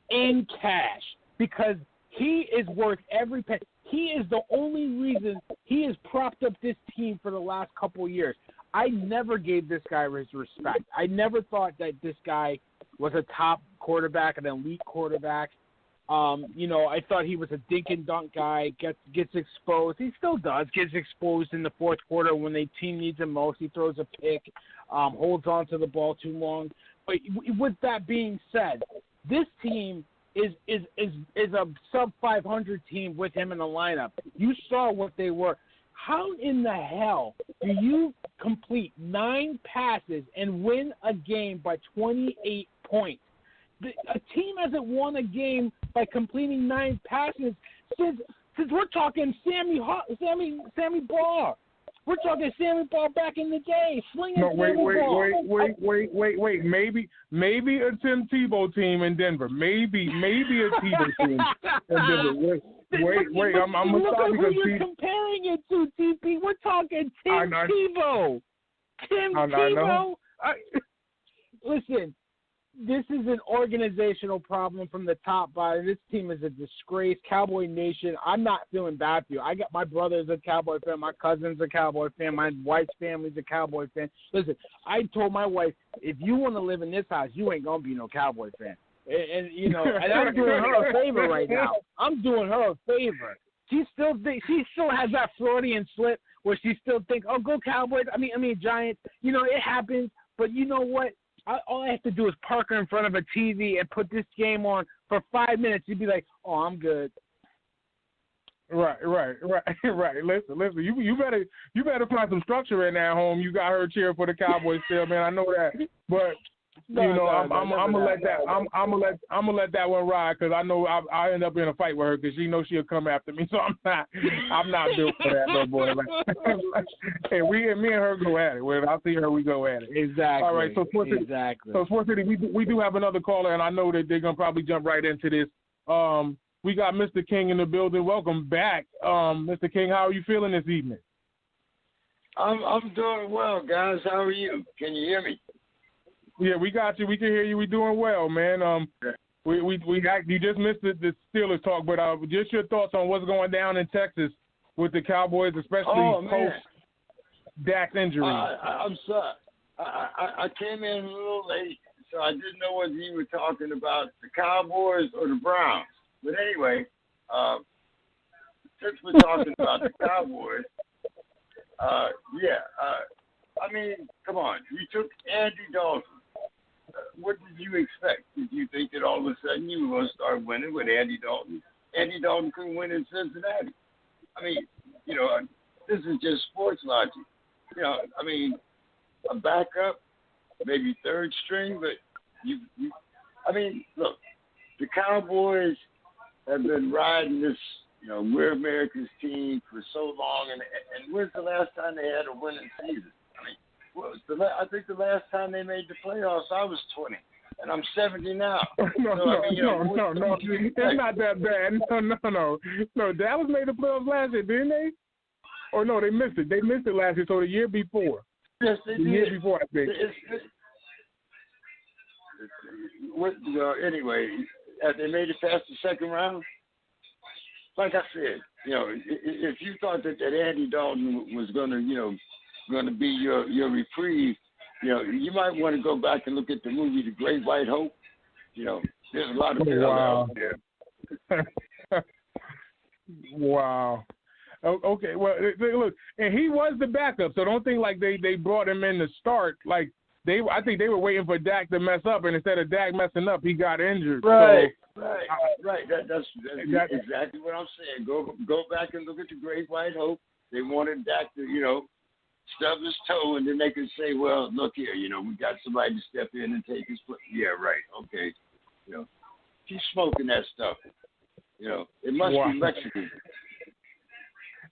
in cash, because he is worth every penny. He is the only reason he has propped up this team for the last couple of years. I never gave this guy his respect. I never thought that this guy was a top quarterback, an elite quarterback. You know, I thought he was a dink and dunk guy, gets exposed. He still does, gets exposed in the fourth quarter when the team needs him most. He throws a pick, holds on to the ball too long. But with that being said, this team is a sub-500 team with him in the lineup. You saw what they were. How in the hell do you complete 9 passes and win a game by 28 points? A team hasn't won a game by completing 9 passes since we're talking Sammy Baugh. We're talking Sammy Baugh back in the day, slinging Sammy Baugh. Wait. Maybe a Tim Tebow team in Denver. Maybe a Tebow team in Denver. Wait. I'm gonna stop because you're comparing it to, TP. We're talking Tim Tebow. Tebow. Listen. This is an organizational problem from the top bottom. This team is a disgrace. Cowboy Nation, I'm not feeling bad for you. I got my brother's a Cowboy fan. My cousin's a Cowboy fan. My wife's family's a Cowboy fan. Listen, I told my wife, if you want to live in this house, you ain't going to be no Cowboy fan. And you know, and I'm doing her a favor right now. I'm doing her a favor. She still has that Freudian slip where she still thinks, oh, go Cowboys. I mean Giants. You know, it happens. But you know what? All I have to do is park her in front of a TV and put this game on for 5 minutes. You'd be like, "Oh, I'm good." Right. Listen. You better find some structure in that home. You got her cheering for the Cowboys still, man. I know that, but I'm gonna let that one ride, because I know I end up in a fight with her, because she knows she'll come after me. So I'm not built for that, no boy. Hey, me and her go at it. When I see her, we go at it. Exactly. All right. So Sports City, we do have another caller, and I know that they're gonna probably jump right into this. We got Mr. King in the building. Welcome back, Mr. King. How are you feeling this evening? I'm doing well, guys. How are you? Can you hear me? Yeah, we got you. We can hear you. We're doing well, man. You just missed the Steelers talk, but just your thoughts on what's going down in Texas with the Cowboys, especially post Dak's injury. I'm sorry. I came in a little late, so I didn't know whether you were talking about the Cowboys or the Browns. But anyway, since we're talking about the Cowboys, I mean, come on. You took Andy Dalton. What did you expect? Did you think that all of a sudden you were going to start winning with Andy Dalton? Andy Dalton couldn't win in Cincinnati. I mean, you know, this is just sports logic. You know, I mean, a backup, maybe third string, but I mean, look, the Cowboys have been riding this, you know, we're America's team for so long, and when's the last time they had a winning season? I think the last time they made the playoffs, I was 20, and I'm 70 now. No. It's not that bad. No. Dallas made the playoffs last year, didn't they? Or no, they missed it. They missed it last year, so the year before. Yes, they did. The year before, I think. Anyway, have they made it past the second round? Like I said, you know, if you thought that Andy Dalton was going to be your reprieve, you know, you might want to go back and look at the movie The Great White Hope. You know, there's a lot of parallels there. Wow. Okay, well, look, and he was the backup, so don't think like they brought him in to start. Like I think they were waiting for Dak to mess up, and instead of Dak messing up, he got injured. Right. That's exactly what I'm saying. Go back and look at The Great White Hope. They wanted Dak to, you know, stub his toe, and then they can say, well, look here, we got somebody to step in and take his place. Yeah, right, okay. Keep smoking that stuff. It must be Mexican.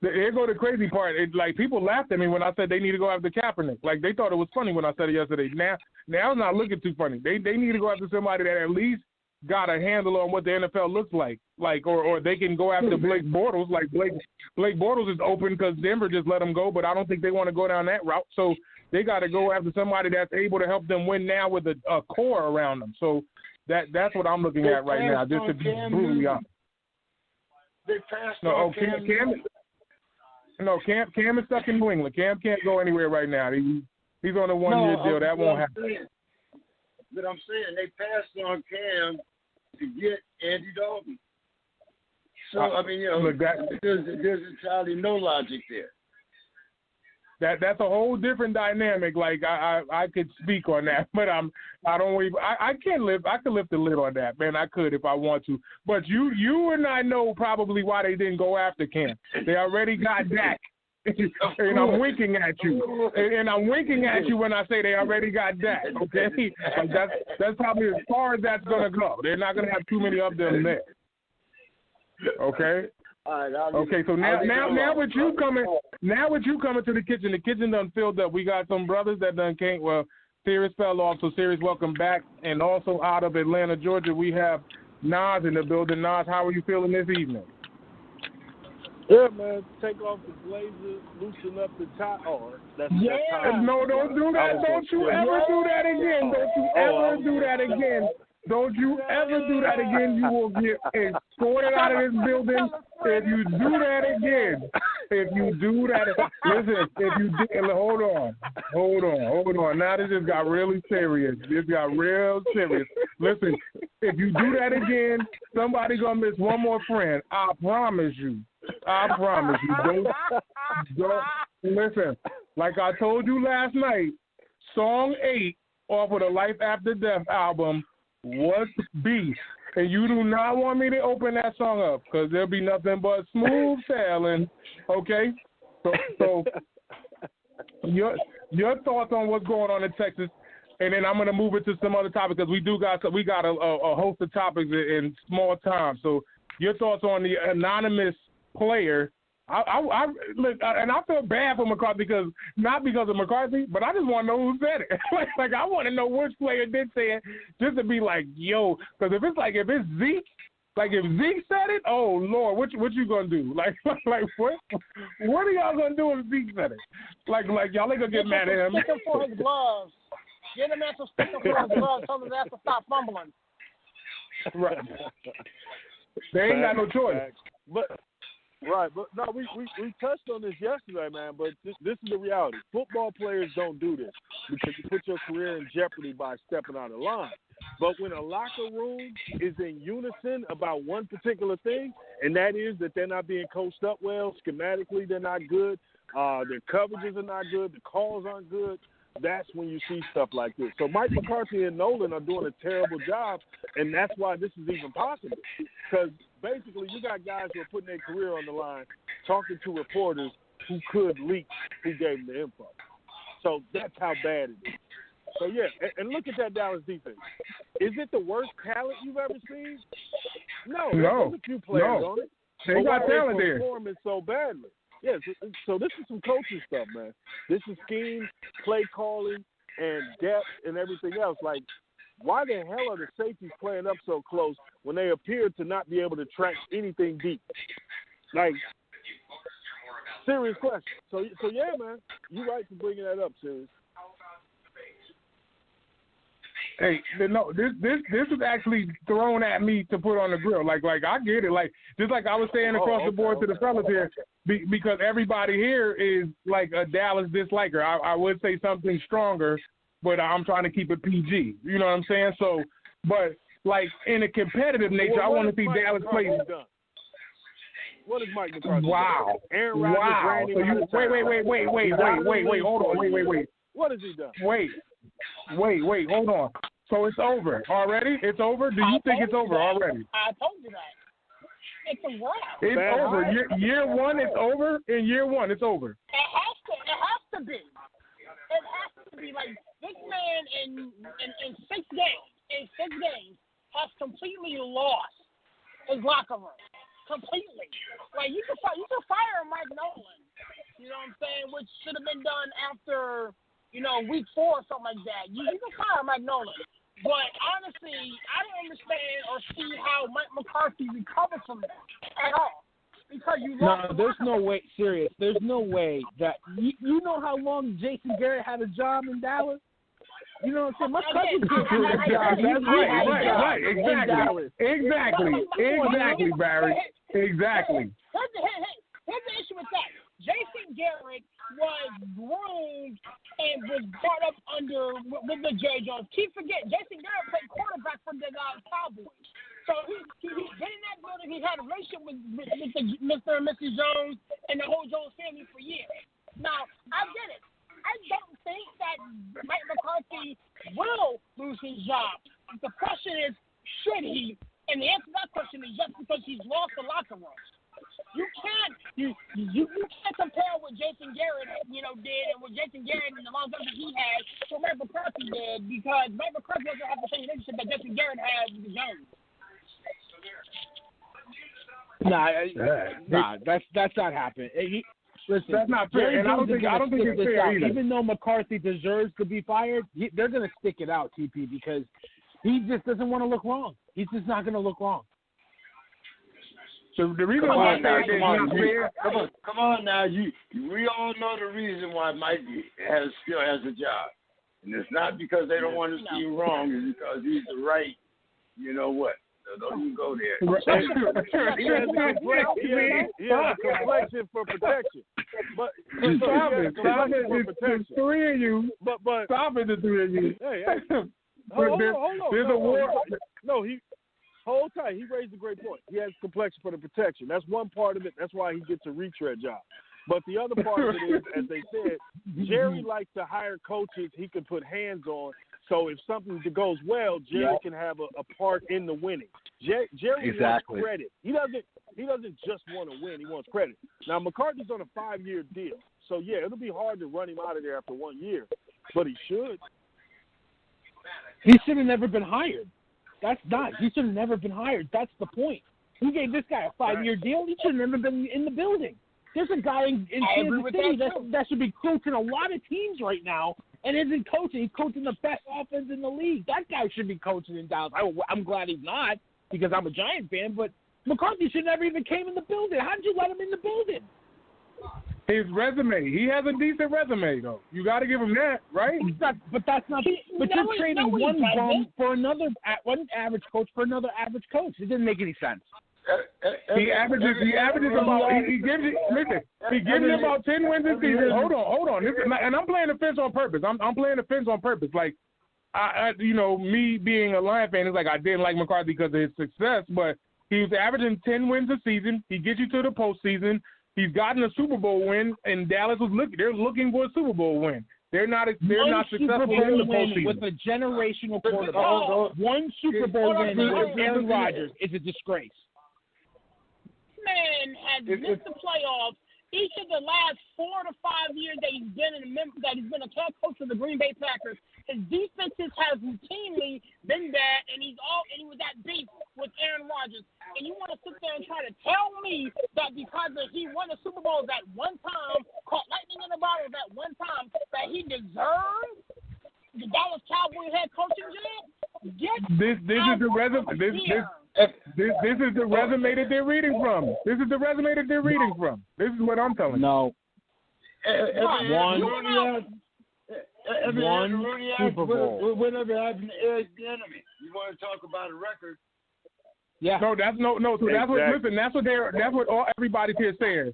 Here go the crazy part. Like, people laughed at me when I said they need to go after Kaepernick. Like, they thought it was funny when I said it yesterday. Now it's not looking too funny. They need to go after somebody that at least got a handle on what the NFL looks like. Or they can go after Blake Bortles. Like, Blake Bortles is open because Denver just let him go, but I don't think they want to go down that route. So they got to go after somebody that's able to help them win now with a core around them. So that's what I'm looking at right now, just to be brutally honest. They passed on Cam. Cam is stuck in New England. Cam can't go anywhere right now. He's on a one-year deal. That won't happen. But I'm saying they passed on Cam to get Andy Dalton. So, look, there's entirely no logic there. That's a whole different dynamic. Like, I could speak on that, but I could lift the lid on that, man. I could if I want to. But you and I know probably why they didn't go after Cam. They already got Dak. And I'm winking at you. And I'm winking at you when I say they already got Dak, okay? Like, that's probably as far as that's going to go. They're not going to have too many of them there. Okay? All right, okay, so now with you coming to the kitchen done filled up. We got some brothers that done came. Well, Sirius fell off, so Sirius, welcome back. And also out of Atlanta, Georgia, we have Nas in the building. Nas, how are you feeling this evening? Yeah, man. Take off the blazers, loosen up the tie. Oh, that's no, don't do that. Don't you ever do that again. Don't you ever do that again. Don't you ever do that again. You will get escorted out of this building. If you do that again, listen, if you did, hold on. Now this just got really serious. This got real serious. Listen, if you do that again, somebody gonna miss one more friend. I promise you. Don't listen. Like I told you last night, song 8 off of the Life After Death album was Beast. And you do not want me to open that song up because there'll be nothing but smooth sailing. Okay? So your thoughts on what's going on in Texas, and then I'm going to move it to some other topics because we got a host of topics in small time. So your thoughts on the anonymous player. I look, and I feel bad for McCarthy not because of McCarthy, but I just want to know who said it. like I want to know which player did say it, just to be like, yo, because if it's Zeke, like if Zeke said it, oh Lord, what you gonna do? Like what are y'all gonna do if Zeke said it? Like y'all ain't gonna get mad at him. Stick him for his gloves. Get him some sticker for his gloves. Tell him they have to stop fumbling. Right. They ain't got no choice. Right, but no, we touched on this yesterday, man, but this is the reality. Football players don't do this because you put your career in jeopardy by stepping out of line. But when a locker room is in unison about one particular thing, and that is that they're not being coached up well, schematically they're not good, their coverages are not good, the calls aren't good, that's when you see stuff like this. So Mike McCarthy and Nolan are doing a terrible job, and that's why this is even possible. Because basically you got guys who are putting their career on the line talking to reporters who could leak who gave them the info. So that's how bad it is. So, yeah, and look at that Dallas defense. Is it the worst talent you've ever seen? No. There's a few players on it. They got talent there. Performing so badly. Yeah, so this is some coaching stuff, man. This is scheme, play calling, and depth and everything else. Like, why the hell are the safeties playing up so close when they appear to not be able to track anything deep? Like, serious question. So yeah, man, you're right for bringing that up, Serious. Hey, no, this is actually thrown at me to put on the grill. Like I get it. Like just like I was saying across the board to the fellas here, because everybody here is like a Dallas disliker. I would say something stronger, but I'm trying to keep it PG. You know what I'm saying? So, but like in a competitive nature, I want to see Dallas play. What is Mike McCarthy? Wow. Aaron Rodgers. So wait. Hold on. Wait. What has he done? Wait. Hold on. So it's over already? It's over? Do you think it's over already? I told you that. It's a wrap. It's over. Year one, it's over. In year one, it's over. It has to It has to be. It has to be. Like, this man in 6 games, has completely lost his locker room. Completely. Like, you can fire Mike Nolan. You know what I'm saying? Which should have been done after, week 4 or something like that. You can fire Mike Nolan. But honestly, I don't understand or see how Mike McCarthy recovers from that at all. Because you lost. No, there's no way. Serious. There's no way that you know how long Jason Garrett had a job in Dallas. You know what I'm saying? My cousin can't do a job. That's right. Exactly, Barry. Exactly. Here's the issue with that. Jason Garrett was groomed and was brought up with the Jerry Jones. Keep forgetting, Jason Garrett played quarterback for the Cowboys. So he's been in that building. He's had a relationship with Mr. and Mrs. Jones and the whole Jones family for years. Now, I get it. I don't think that Mike McCarthy will lose his job. The question is, should he? And the answer to that question is yes, because he's lost the locker room. You can't compare what Jason Garrett did and what Jason Garrett and the longevity he had to what Mike McCarthy did, because Mike McCarthy doesn't have the same relationship that Jason Garrett has with the Jones. That's not happening. Listen, that's not fair, and I don't think it's fair either. Even though McCarthy deserves to be fired, they're going to stick it out, TP, because he just doesn't want to look wrong. He's just not going to look wrong. So the reason why I say it's not fair. Come on now, we all know the reason why Mike still has a job, and it's not because they don't want to see him wrong. It's because he's the right. You know what? So don't even go there. He has a complexion for protection. But stop it. The three of you. But stop it, the three of you. Hey. Hold on. There's a war. No, hold tight. He raised a great point. He has complexion for the protection. That's one part of it. That's why he gets a retread job. But the other part of it is, as they said, Jerry likes to hire coaches he can put hands on. So if something goes well, Jerry can have a part in the winning. Jerry wants credit. He doesn't just want to win. He wants credit. Now, McCarthy's on a 5-year deal. So, yeah, it'll be hard to run him out of there after 1 year. But he should. He should have never been hired. He should have never been hired. That's the point. He gave this guy a 5-year deal. He should have never been in the building. There's a guy in Kansas City that should be coaching a lot of teams right now and isn't coaching. He's coaching the best offense in the league. That guy should be coaching in Dallas. I'm glad he's not because I'm a Giant fan, but McCarthy should never even came in the building. How did you let him in the building? His resume. He has a decent resume, though. You got to give him that, right? But that's not. But you're trading one bum for one average coach for another average coach. It didn't make any sense. He averages about. He gives him about 10 wins a season. Hold on. And I'm playing the fence on purpose. I'm playing the fence on purpose. Like, me being a Lion fan is like I didn't like McCarthy because of his success, but he's averaging 10 wins a season. He gets you to the postseason. He's gotten a Super Bowl win, and Dallas they're looking for a Super Bowl win. They're not successful in the postseason. With a generational quarterback. One Super Bowl win with Aaron Rodgers is a disgrace. Man has missed the playoffs each of the last 4 to 5 years that he's been a head coach of the Green Bay Packers. His defenses have routinely been bad, and he was at beef with Aaron Rodgers. And you want to sit there and try to tell me that because he won the Super Bowl that one time, caught lightning in the bottle that one time, that he deserves the Dallas Cowboys head coaching job? This is the resume. This is the resume that they're reading from. This is what I'm telling you. No. One Super Bowl. Whatever happened to Eric Bieniemy? You want to talk about a record? Yeah. No, that's no. So that's what. Listen, that's what everybody's here saying.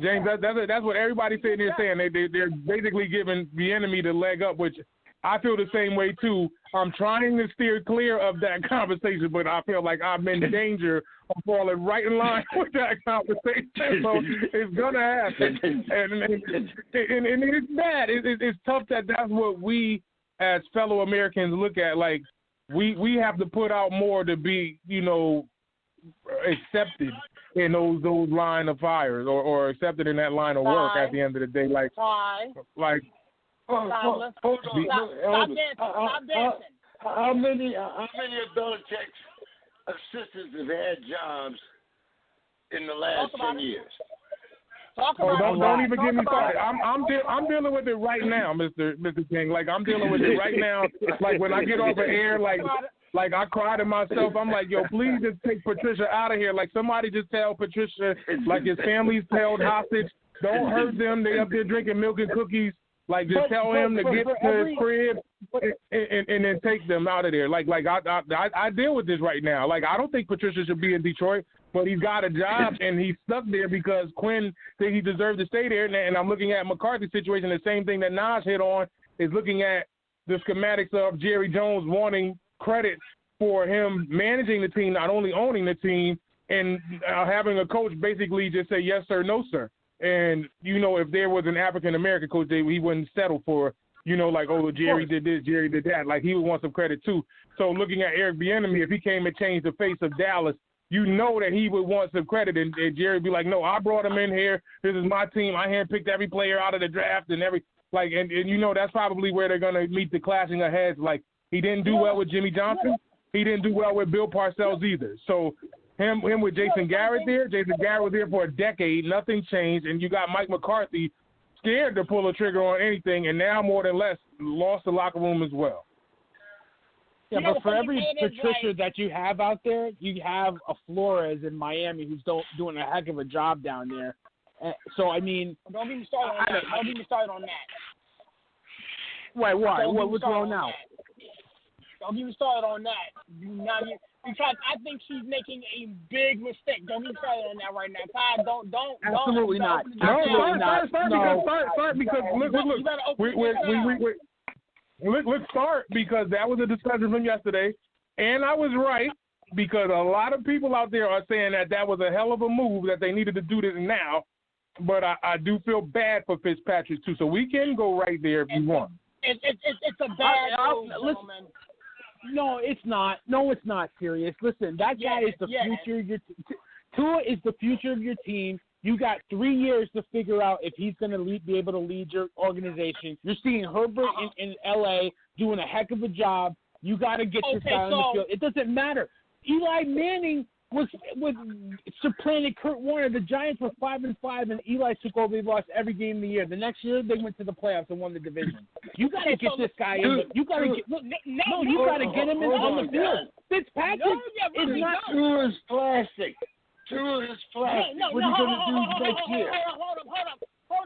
James, that's what everybody's sitting here saying. They're basically giving Bieniemy the leg up, which I feel the same way too. I'm trying to steer clear of that conversation, but I feel like I'm in danger of falling right in line with that conversation. So it's gonna happen, and it's bad. It's tough that's what we as fellow Americans look at. Like we have to put out more to be, accepted. in those line of fires or accepted in that line of work at the end of the day. Like Hold on. Stop dancing. How many of Belichick's assistants have had jobs in the last 10 years? Don't even get me started. I'm dealing with it right now, Mr. King. Like, I'm dealing with it right now. Like, when I get off the air, like I cry to myself. I'm like, yo, please just take Patricia out of here. Like, somebody just tell Patricia, like, his family's held hostage. Don't hurt them. They up there drinking milk and cookies. Like, just tell him to get to his crib and then take them out of there. Like I deal with this right now. Like, I don't think Patricia should be in Detroit, but he's got a job and he's stuck there because Quinn thinks he deserves to stay there. And I'm looking at McCarthy's situation. The same thing that Naj hit on is looking at the schematics of Jerry Jones wanting credit for him managing the team, not only owning the team, and having a coach basically just say yes sir, no sir. And, you know, if there was an African-American coach, he wouldn't settle for, you know, like, oh, Jerry did this, Jerry did that. Like, he would want some credit, too. So looking at Eric Bieniemy, if he came and changed the face of Dallas, you know that he would want some credit. And Jerry would be like, no, I brought him in here. This is my team. I handpicked every player out of the draft and and you know, that's probably where they're going to meet the clashing of heads. Like, he didn't do well with Jimmy Johnson. He didn't do well with Bill Parcells either. So him with Jason Garrett there. Jason Garrett was there for a decade. Nothing changed. And you got Mike McCarthy scared to pull a trigger on anything, and now more than less lost the locker room as well. Yeah, but for every Patricia that you have out there, you have a Flores in Miami who's doing a heck of a job down there. So, I mean... Don't get me started on that. Don't get me started on that. Wait, why? What's wrong now? Don't get me started on that. Because I think she's making a big mistake. Don't get me started on that right now. Ty, don't. Absolutely not. Absolutely not. Start because look. Let's start because that was a discussion from yesterday, and I was right because a lot of people out there are saying that was a hell of a move that they needed to do this now. But I do feel bad for Fitzpatrick too, so we can go right there if you want. It's a bad move, gentlemen. No, it's not. No, it's not serious. Listen, that guy is the future of your Tua is the future of your team. You got 3 years to figure out if he's going to be able to lead your organization. You're seeing Herbert in L.A. doing a heck of a job. You got to get this guy on the field. It doesn't matter. Eli Manning was supplanted Kurt Warner. The Giants were 5-5, and Eli took over. They lost every game of the year. The next year, they went to the playoffs and won the division. You got to get this guy in. You got to get. You got to get him on the field. Fitzpatrick is not. Tua is plastic. Tua is plastic. What are you going to do next year? Hold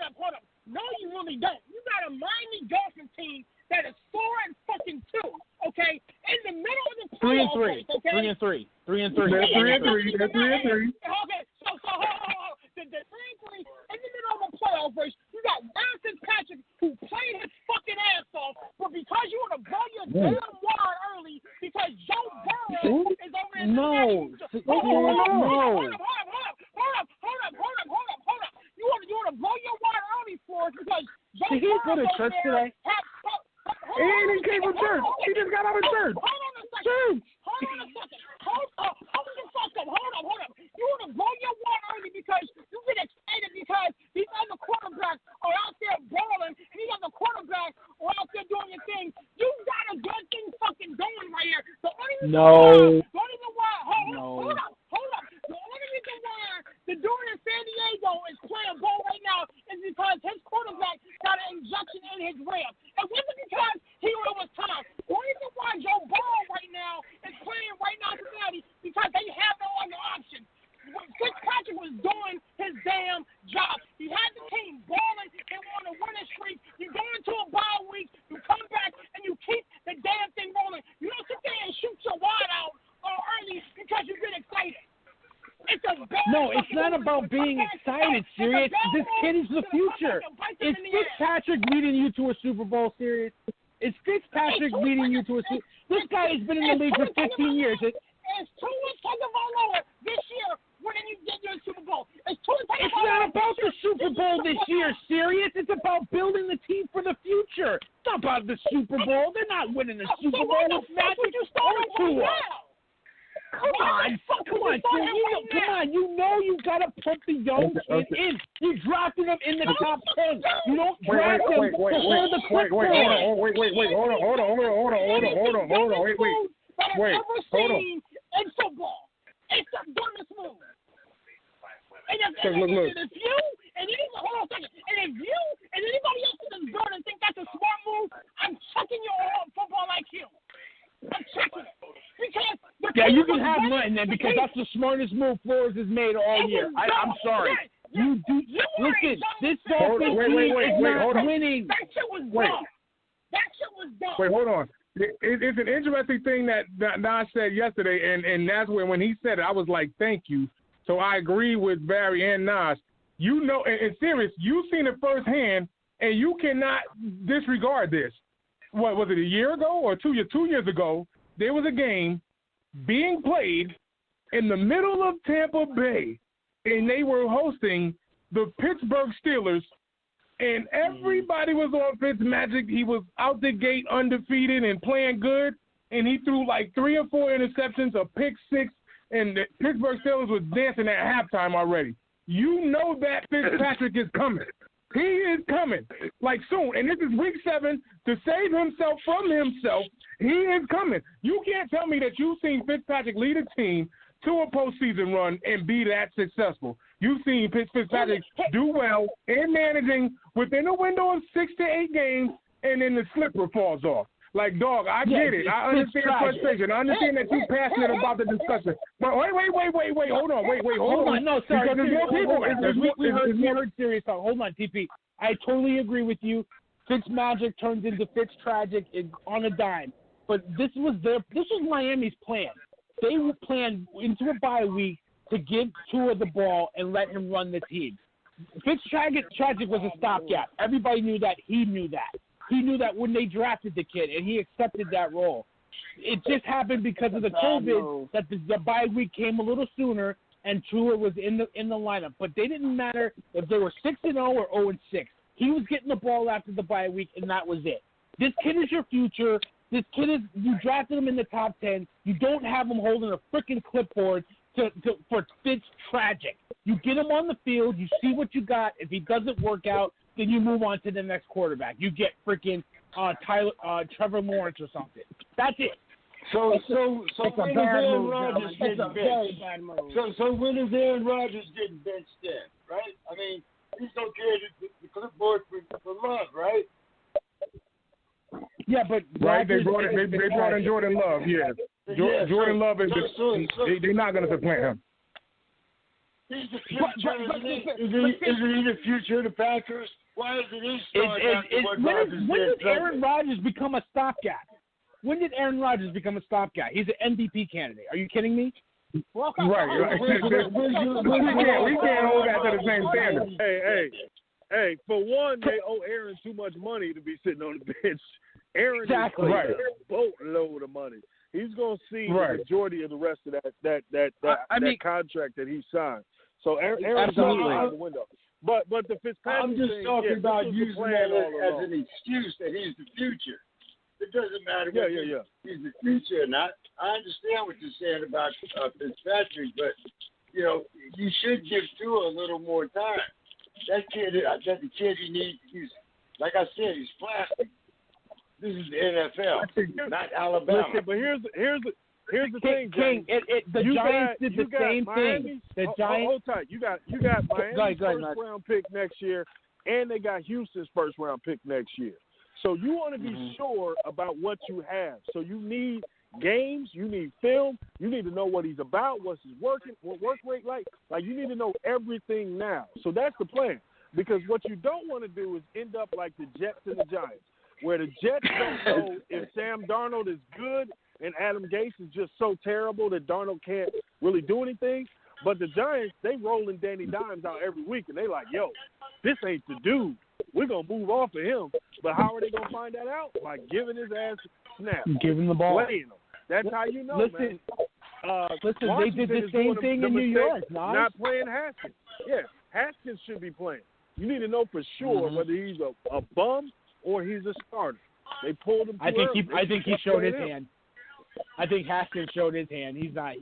up. No, you really don't. You got a Miami Dolphins team that is 4-2. Okay, in the middle of the playoffs. 3-3. Okay? 3-3. 3-3. They're 3-3. Okay, so the 3-3 in the middle of a playoff race. You got Ryan Fitzpatrick who played his fucking ass off, but because you want to blow your damn wad early because Joe Burrow is over there. No. Hold up. You want to blow your wad early for us because Joe Did he go to Burrow church today? He ain't came from church. He just got out of church. Hold on a second. Hold up. You want to blow your wad early because you get excited because these other quarterbacks are out there balling and these other quarterbacks are out there doing your thing. You got a good thing fucking going right here. The only reason why hold up. The only reason why the dude in San Diego is playing ball right now is because his quarterback got an injection in his rib. It wasn't because he was tired. The only reason why Joe Burrow right now is playing right now in Cincinnati because they have no other option. Fitzpatrick was doing his damn job. He had the team balling and on a winning streak. You go into a bye week, you come back, and you keep the damn thing rolling. You don't sit there and shoot your wad out early because you get excited. No, it's not about being excited, Sirius. This kid is the future. Is Fitzpatrick leading you to a Super Bowl, Sirius? Is Fitzpatrick leading you to a Super Bowl? This guy has been in the league for 15 years. It's Tua Tagovailoa this year winning you get your Super Bowl. It's not about the Super Bowl this year, Sirius. It's about building the team for the future. It's not about the Super Bowl. They're not winning the Super Bowl with Magic or Tua. Come on, you know you gotta put the young kid in. You drafted him in the top 10. You don't draft him before the clipboard. Hold on. Wait, in football. It's the dumbest move. And if you and anybody else in this building think that's a smart move, I'm checking your football IQ. I'm checking it. Because you can have mine then, because that's the smartest move Flores has made all year. I'm sorry. You do. Listen, this Dolphins team is not winning. That shit was dumb. Wait, hold on. It's an interesting thing that Nas said yesterday, and that's when he said it, I was like, thank you. So I agree with Barry and Nas. You know, and serious, you've seen it firsthand, and you cannot disregard this. What was it, a year ago or 2 years ago? There was a game being played in the middle of Tampa Bay, and they were hosting the Pittsburgh Steelers, and everybody was on Fitzmagic. He was out the gate undefeated and playing good, and he threw like 3 or 4 interceptions, a pick six, and the Pittsburgh Steelers was dancing at halftime already. You know that Fitzpatrick is coming. He is coming, like soon. And this is week 7 to save himself from himself. He is coming. You can't tell me that you've seen Fitzpatrick lead a team to a postseason run and be that successful. You've seen Fitzpatrick do well in managing within a window of 6 to 8 games, and then the slipper falls off. Like, dog, I get it. I understand frustration. I understand that you're passionate about the discussion. But wait. Hold on. No, sorry. Because there's more people. We heard serious talk. Hold on, TP. I totally agree with you. Fitzmagic turns into Fitztragic on a dime. But this was Miami's plan. They planned into a bye week to give Tua the ball and let him run the team. Fitztragic was a stopgap. Everybody knew that. He knew that. He knew that when they drafted the kid, and he accepted that role. It just happened because of the COVID that the bye week came a little sooner, and Tua was in the lineup. But they didn't matter if they were 6-0 or 0-6. He was getting the ball after the bye week, and that was it. This kid is your future. This kid you drafted him in the top 10. You don't have him holding a freaking clipboard for Fitztragic. You get him on the field. You see what you got. If he doesn't work out, then you move on to the next quarterback. You get freaking Trevor Lawrence or something. That's it. So when is Aaron Rodgers getting benched? So when is Aaron Rodgers getting benched then, right? I mean, he's don't care the clipboard for love, right? Yeah, but right, they brought in Jordan Love. Yeah, Jordan Love is they're not going to supplant him. He's the future. Isn't he the future of the Packers? Why isn't he starting when did Aaron Rodgers become a stopgap? When did Aaron Rodgers become a stopgap? He's an MVP candidate. Are you kidding me? Right. We can't hold that to the same standard. Hey, for one, they owe Aaron too much money to be sitting on the bench. Aaron is a boatload of money. He's going to see the majority of the rest of that contract that he signed. So Aaron's out the window. But the Fitzpatrick I'm just thing, talking about using that as an excuse that he's the future. It doesn't matter whether he's the future or not. I understand what you're saying about Fitzpatrick, but you should give Tua a little more time. That kid, he needs. Like I said, he's plastic. This is the NFL, not Alabama. Listen, but here's the thing, King. The Giants did the same thing. The Giants. Hold tight. You got Miami's first round pick next year, and they got Houston's first round pick next year. So you want to be sure about what you have. So you need games, you need film, you need to know what he's about, what's his work rate like. Like you need to know everything now. So that's the plan. Because what you don't want to do is end up like the Jets and the Giants, where the Jets don't know if Sam Darnold is good and Adam Gase is just so terrible that Darnold can't really do anything. But the Giants, they rolling Danny Dimes out every week, and they like, yo, this ain't the dude. We're going to move off of him. But how are they going to find that out? By giving his ass snaps. Giving the ball. Playing him. That's how you know, man. Listen, they did the same thing in New York. Not playing Haskins. Yeah, Haskins should be playing. You need to know for sure whether he's a bum or he's a starter. They pulled him. I think he showed his hand. I think Haskins showed his hand. He's not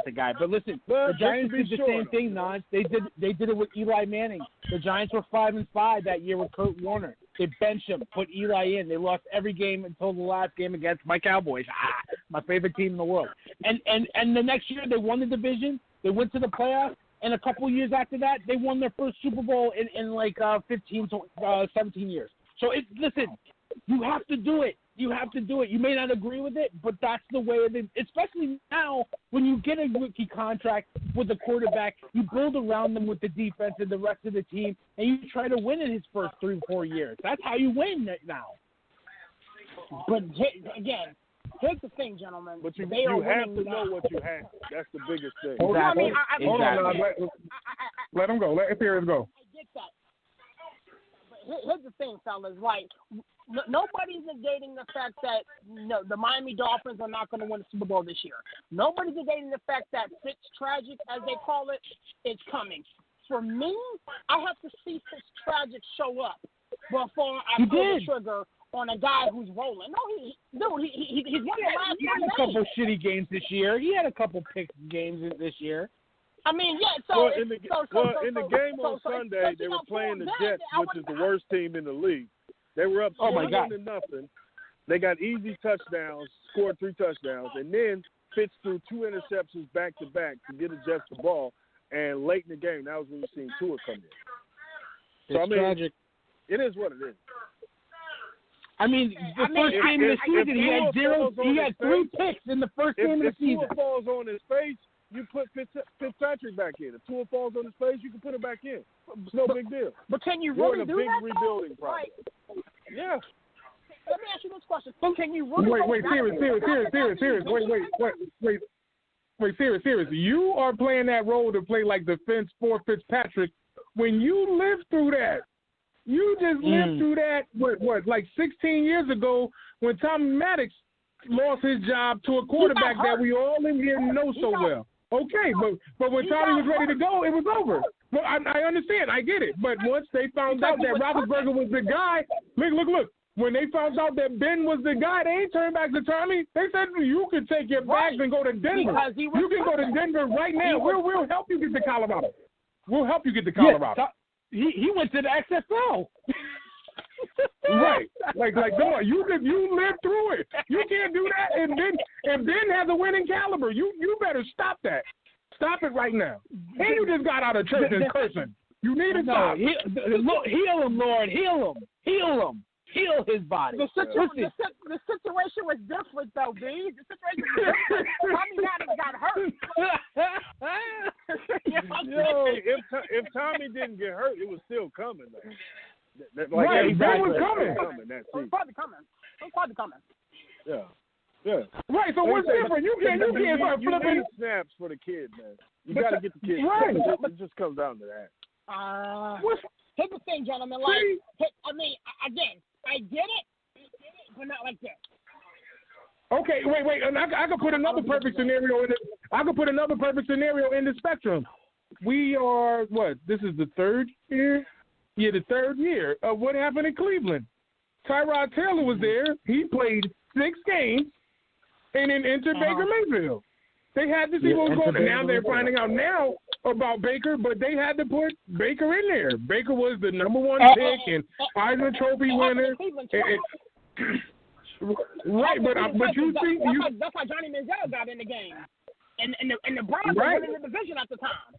the guy. But listen, Well, the Giants did the same though. thing, Nance. They did it with Eli Manning. The Giants were 5-5 that year with Kurt Warner. They benched him, put Eli in. They lost every game until the last game against my Cowboys. My favorite team in the world. And the next year they won the division. They went to the playoffs. And a couple years after that, they won their first Super Bowl in like 15 to 17 years. So listen, you have to do it. You have to do it. You may not agree with it, but that's the way it is. Especially now when you get a rookie contract with a quarterback, you build around them with the defense and the rest of the team, and you try to win in his first 3-4 years. That's how you win now. But again, here's the thing, gentlemen. But you have to know what you have. That's the biggest thing. Hold on, hold on. Let him go. Let Pierce go. I get that. But here's the thing, fellas. Like, nobody's negating the fact that the Miami Dolphins are not going to win the Super Bowl this year. Nobody's negating the fact that Fitztragic, as they call it, is coming. For me, I have to see Fitztragic show up before I pull the trigger on a guy who's rolling. He's won the last He had a couple shitty games this year. He had a couple pick games this year. I mean, yeah. So in the game on Sunday, they were playing the Jets, which is the worst team in the league. They were up 21-0. They got easy touchdowns, scored 3 touchdowns, and then Fitz threw 2 interceptions back to back to get the Jets the ball. And late in the game, that was when you seen Tua come in. So tragic. It is what it is. I mean, the first game of the season, he had 3 picks in the first game of the season. If Tua falls on his face, you put Fitzpatrick back in. If Tua falls on his face, you can put him back in. It's no big deal. But can you really do that? You're in a big rebuilding process. Yeah. Let me ask you this question. Can you really serious. You are playing that role to play like the fence for Fitzpatrick when you lived through that. You just lived through that, like 16 years ago when Tom Maddox lost his job to a quarterback that we all in here know so well. Okay, but when Tommy was ready to go, it was over. Well, I understand. I get it. But once they found out that Roethlisberger was the guy, look. When they found out that Ben was the guy, they ain't turned back to Tommy. They said you can take your bags and go to Denver. You can go to Denver right now. We'll help you get to Colorado. We'll help you get to Colorado. Yeah, he went to the XFL. Right. Like come on, you lived through it. You can't do that and Ben has a winning caliber. You better stop that. Stop it right now. And you just got out of church and cursing. You need to stop. Heal him, Lord. Heal him. Heal his body. The situation was different, though, B. The situation was different. Tommy Maddox got hurt. If Tommy didn't get hurt, it was still coming, though. That was coming. It was probably coming. Yeah. Right, so what's different? You can't need snaps for the kid, man. You got to get the kid. Right. It just comes down to that. Here's the thing, gentlemen. Again, I get it, but not like that. Okay, wait, and I could put another perfect scenario in it. I could put another perfect scenario in the spectrum. We are this is the 3rd year? Yeah, the 3rd year of what happened in Cleveland. Tyrod Taylor was there. He played 6 games and then entered Baker Mayfield. They had to see what was going on. Now they're finding out now about Baker, but they had to put Baker in there. Baker was the number 1 pick and Heisman Trophy winner. Right, but you see, that's why Johnny Manziel got in the game, and the Browns were winning the division at the time.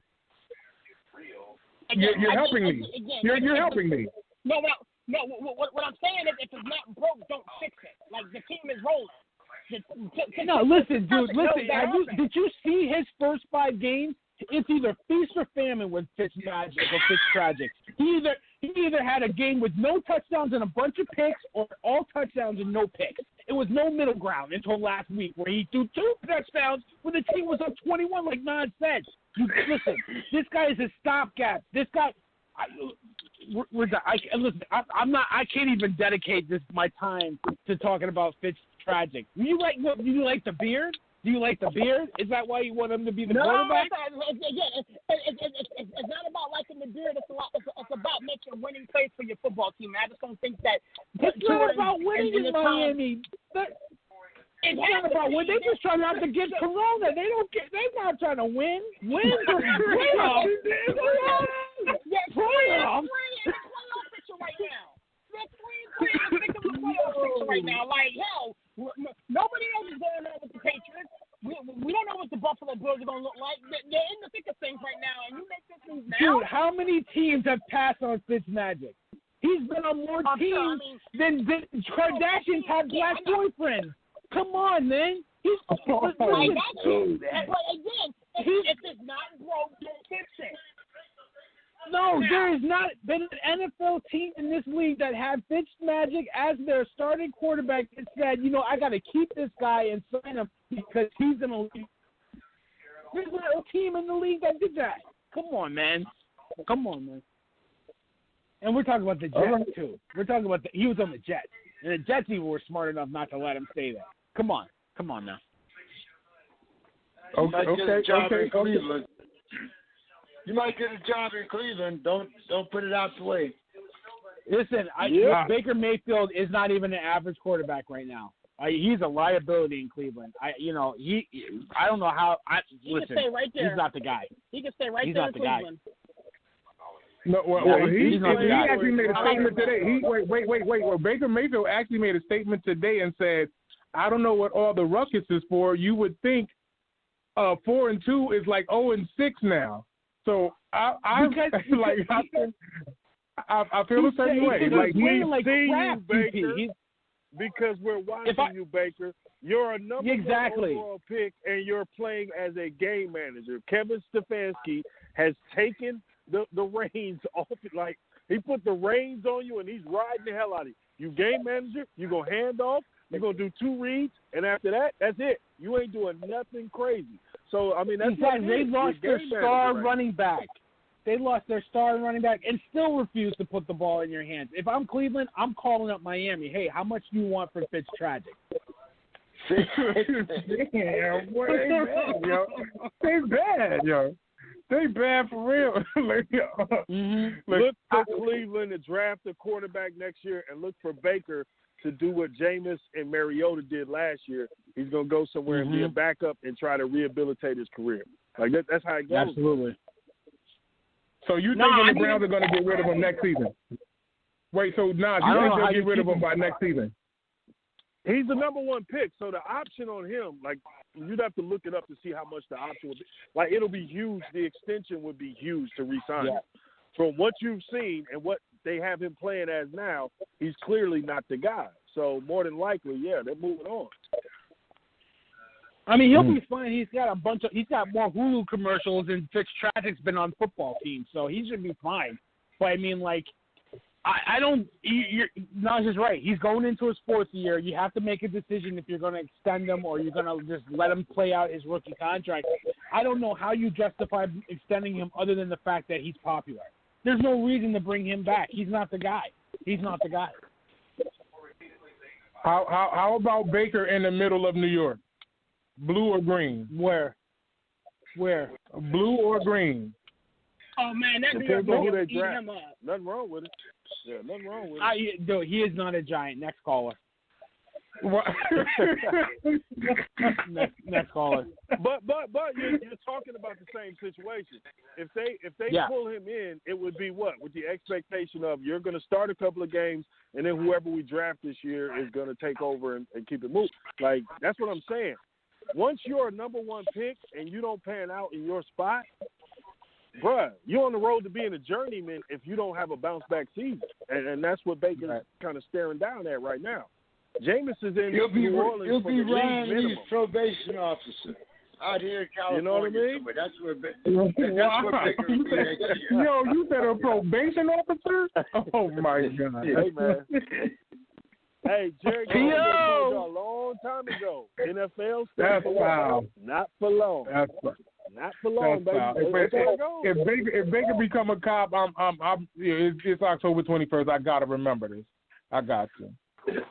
Again, you're helping me. You're helping me. No. What I'm saying is, if it's not broke, don't fix it. Like, the team is rolling. No, listen, dude. Did you see his first 5 games? It's either feast or famine with Fitzmagic or Fitztragic. He either had a game with no touchdowns and a bunch of picks, or all touchdowns and no picks. It was no middle ground until last week, where he threw 2 touchdowns when the team was up 21, like Nas said. Listen, this guy is a stopgap. This guy. I can't even dedicate my time to talking about Fitztragic. Do you like the beard? Do you like the beard? Is that why you want him to be the quarterback? It's not about liking the beard. It's about making winning plays for your football team. I just don't think that. It's not about winning in Miami. It's not about win. They just trying not to get Corona. They don't get. They're not trying to win. Playoffs. Playoffs. Right now, like hell, nobody else is going on with the Patriots. We don't know what the Buffalo Bills are going to look like. They're in the thick of things right now, and you make this move now. Dude, how many teams have passed on Fitzmagic? He's been on more teams than Kardashians have black boyfriends. Come on, man. He's but again, if it's not broke, don't fix it. No, there has not been an NFL team in this league that had Fitzmagic as their starting quarterback that said, I got to keep this guy and sign him because he's in a league. There's not a team in the league that did that. Come on, man. And we're talking about the Jets, too. We're talking about he was on the Jets. And the Jets even were smart enough not to let him stay there. Come on now. Okay. You might get a job in Cleveland. Don't put it out the way. Listen, Baker Mayfield is not even an average quarterback right now. He's a liability in Cleveland. I don't know how. Listen, can stay right there. He's not the guy. He can stay right he's there not in the Cleveland. Guy. No, he actually made a statement today. Well, Baker Mayfield actually made a statement today and said, "I don't know what all the ruckus is for. You would think 4-2 is like 0-6 now." So I feel the same way. Like he's seeing you, Baker, because we're watching you, Baker. You're a number one overall pick, and you're playing as a game manager. Kevin Stefanski has taken the reins off. Like he put the reins on you, and he's riding the hell out of you. You game manager, you gonna hand off. You're gonna do 2 reads, and after that, that's it. You ain't doing nothing crazy. So, I mean, that's what they lost their star running back. They lost their star running back and still refuse to put the ball in your hands. If I'm Cleveland, I'm calling up Miami. Hey, how much do you want for Fitztragic? Damn, boy, they bad, yo. They bad for real. Look for Cleveland to draft a quarterback next year and look for Baker to do what Jameis and Mariota did last year. He's going to go somewhere and be a backup and try to rehabilitate his career. Like that's how it goes. Absolutely. So you think the Browns are going to get rid of him next season? Wait, so you think they'll get rid of him by next season? He's the number 1 pick, so the option on him, like, you'd have to look it up to see how much the option would be. Like, it'll be huge. The extension would be huge to re-sign him. From what you've seen and what they have him playing as now, he's clearly not the guy. So more than likely, they're moving on. I mean, he'll be fine. He's got more Hulu commercials and Fitztragic's been on football teams, so he should be fine. But I mean, like, you're Naj's right. He's going into his 4th year. You have to make a decision if you're going to extend him or you're going to just let him play out his rookie contract. I don't know how you justify extending him other than the fact that he's popular. There's no reason to bring him back. He's not the guy. How about Baker in the middle of New York? Blue or green? Where? Blue or green? Oh, man, that New York will eat him up. Nothing wrong with it. Yeah, nothing wrong with it. No, he is not a Giant. Next caller. Next caller. But you're talking about the same situation. If they pull him in, it would be what? With the expectation of you're going to start a couple of games, and then whoever we draft this year is going to take over and keep it moving. Like, that's what I'm saying. Once you're a number 1 pick and you don't pan out in your spot, bruh, you're on the road to being a journeyman if you don't have a bounce-back season. And that's what Baker's kind of staring down at right now. Jameis is in New Orleans. He'll be Ryan Lee's probation officer out here in California. You know what I mean? But that's where Baker will be next year. Yo, you said a probation officer? Oh, my God. Hey, man. Hey, Jerry Jones told you a long time ago. NFL that's foul. Not for long. That's not for long, baby. If Baker become a cop, it's October 21st. I gotta remember this. I got to.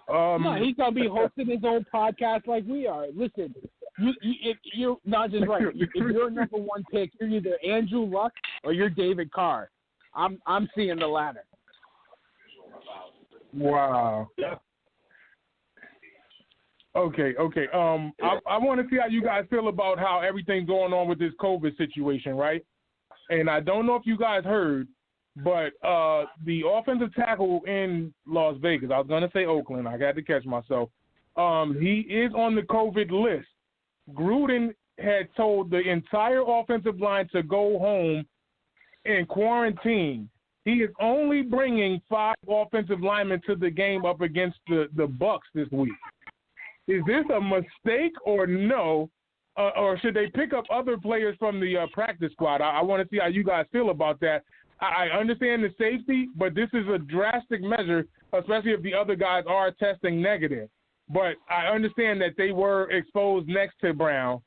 No, he's gonna be hosting his own podcast like we are. Listen, if you're not just right. If you're a number 1 pick, you're either Andrew Luck or you're David Carr. I'm seeing the latter. Wow. Okay. I want to see how you guys feel about how everything's going on with this COVID situation, right? And I don't know if you guys heard, but the offensive tackle in Las Vegas, I was going to say Oakland, I got to catch myself, he is on the COVID list. Gruden had told the entire offensive line to go home and quarantine. He is only bringing 5 offensive linemen to the game up against the Bucks this week. Is this a mistake or no? Or should they pick up other players from the practice squad? I want to see how you guys feel about that. I understand the safety, but this is a drastic measure, especially if the other guys are testing negative. But I understand that they were exposed next to Brown.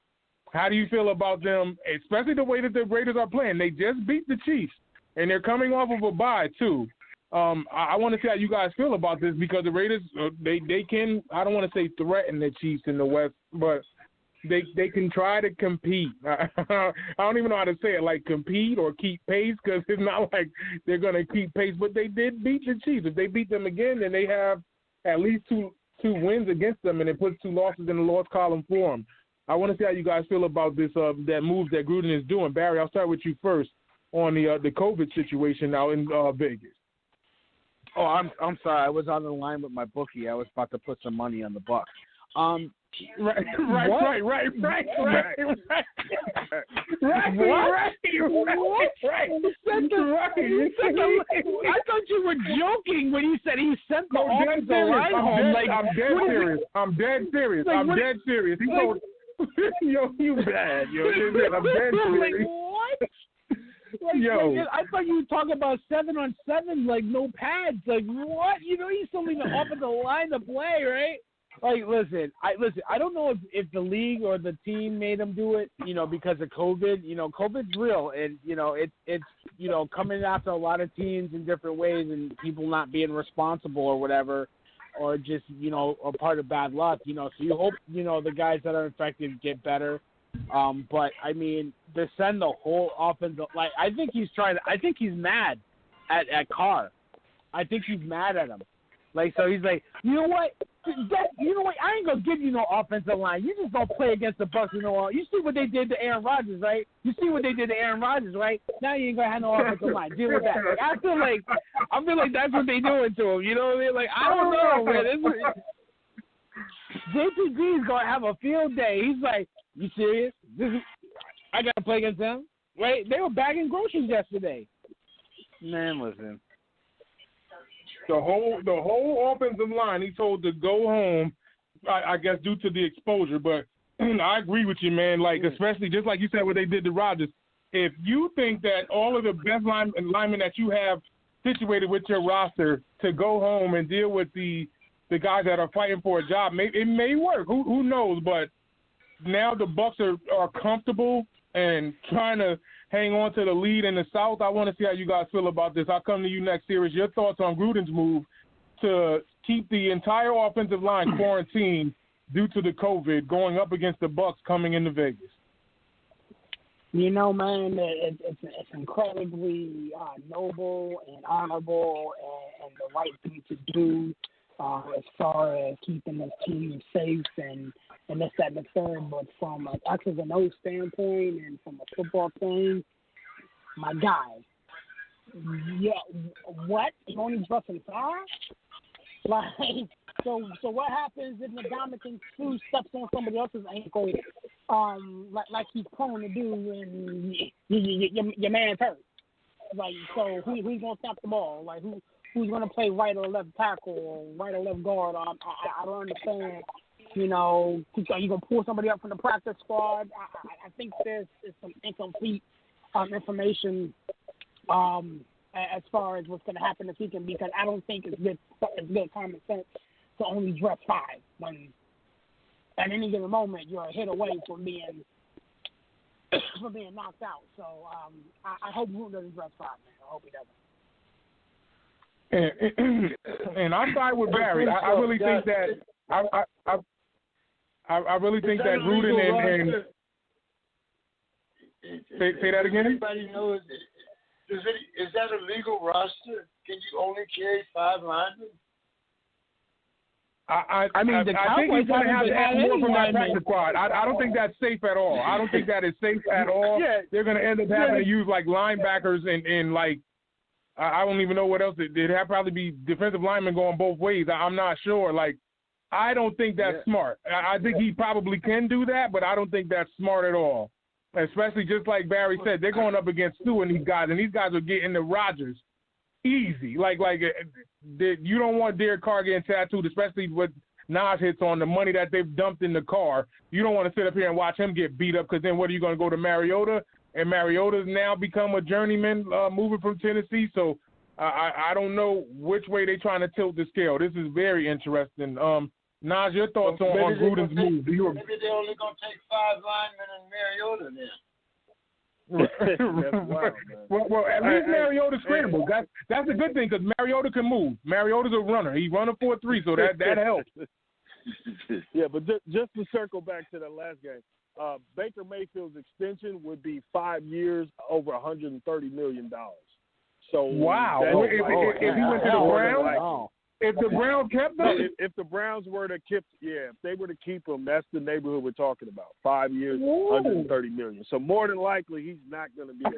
How do you feel about them, especially the way that the Raiders are playing? They just beat the Chiefs, and they're coming off of a bye, too. I want to see how you guys feel about this because the Raiders, they can, I don't want to say threaten the Chiefs in the West, but they can try to compete. I don't even know how to say it, like compete or keep pace, because it's not like they're going to keep pace, but they did beat the Chiefs. If they beat them again, then they have at least two wins against them, and it puts 2 losses in the loss column for them. I want to see how you guys feel about this, that move that Gruden is doing. Barry, I'll start with you first on the COVID situation now in Vegas. Oh, I'm sorry. I was on the line with my bookie. I was about to put some money on the Bucks. Right. I thought you were joking when you said he sent the offensive line home. I'm dead serious. He told, yo, you bad, yo. I'm dead serious. What? I thought you were talking about 7-on-7, like no pads. Like what? You know, he's still leaving the offensive line to play, right? Like, listen. I don't know if the league or the team made him do it, because of COVID. COVID's real, and it's coming after a lot of teams in different ways, and people not being responsible or whatever, or just a part of bad luck. So you hope the guys that are infected get better. But I mean, to send the whole offense, like I think he's mad at Carr. I think he's mad at him. Like, so he's like, you know what? I ain't gonna give you no offensive line. You just don't play against the Bucs. You see what they did to Aaron Rodgers, right? Right? Now you ain't gonna have no offensive line. Deal with that. Like, I feel like that's what they doing to him. You know what I mean? Like, I don't know, man. JPG's gonna have a field day. He's like, you serious? I gotta play against them, right? They were bagging groceries yesterday. Man, listen. The whole offensive line, he told to go home, I guess due to the exposure. But I agree with you, man. Like, especially just like you said, what they did to Rodgers. If you think that all of the best linemen that you have situated with your roster to go home and deal with the guys that are fighting for a job, it may work. Who knows? But now the Bucs are comfortable and trying to hang on to the lead in the South. I want to see how you guys feel about this. I'll come to you next series. Your thoughts on Gruden's move to keep the entire offensive line quarantined due to the COVID going up against the Bucs coming into Vegas? Man, it's incredibly noble and honorable and the right thing to do as far as keeping this team safe and this, that, and the third. But from an X's and O's standpoint and from a football thing, my guy, what? You only dressing 5? Like, so what happens if Ndamukong Suh steps on somebody else's ankle, like he's prone to do when your man's hurt? Like, so who's gonna stop the ball? Like, who's gonna play right or left tackle or right or left guard? I don't understand. Are you gonna pull somebody up from the practice squad? I think there's some incomplete information as far as what's gonna happen this weekend, because I don't think it's good common sense to only dress 5 when at any given moment you're a hit away from being knocked out. So I hope Gruden doesn't dress 5, man. I hope he doesn't. And I side with Barry. I really think that I really think that Gruden and say that again. Everybody knows it. Is that a legal roster? Can you only carry 5 linemen? I mean, the I think Cowboys he's going to have to add more from that practice linemen. squad. I don't think that's safe at all. I don't think that is safe at all. Yeah. They're going to end up having to use like linebackers and like I don't even know what else. It'd have probably be defensive linemen going both ways. I'm not sure. Like, I don't think that's smart. I think he probably can do that, but I don't think that's smart at all. Especially just like Barry said, they're going up against Stu and these guys are getting the Rodgers easy. Like you don't want Derek Carr getting tattooed, especially with Nas hits on the money that they've dumped in the car. You don't want to sit up here and watch him get beat up because then what are you going to go to Mariota? And Mariota's now become a journeyman moving from Tennessee. So I don't know which way they're trying to tilt the scale. This is very interesting. Nas, your thoughts on Gruden's move? Maybe they're only going to take 5 linemen and Mariota then. That's wild, man. Well, at least Mariota's scrambled. That's a good thing because Mariota can move. Mariota's a runner. He run a 4.3, so that helps. Yeah, but just to circle back to that last game, Baker Mayfield's extension would be 5 years, over $130 million. So wow, if he went to the Browns, if the Browns kept them, if the Browns were to keep, if they were to keep him, that's the neighborhood we're talking about. 5 years, $130 million. So more than likely, he's not going to be a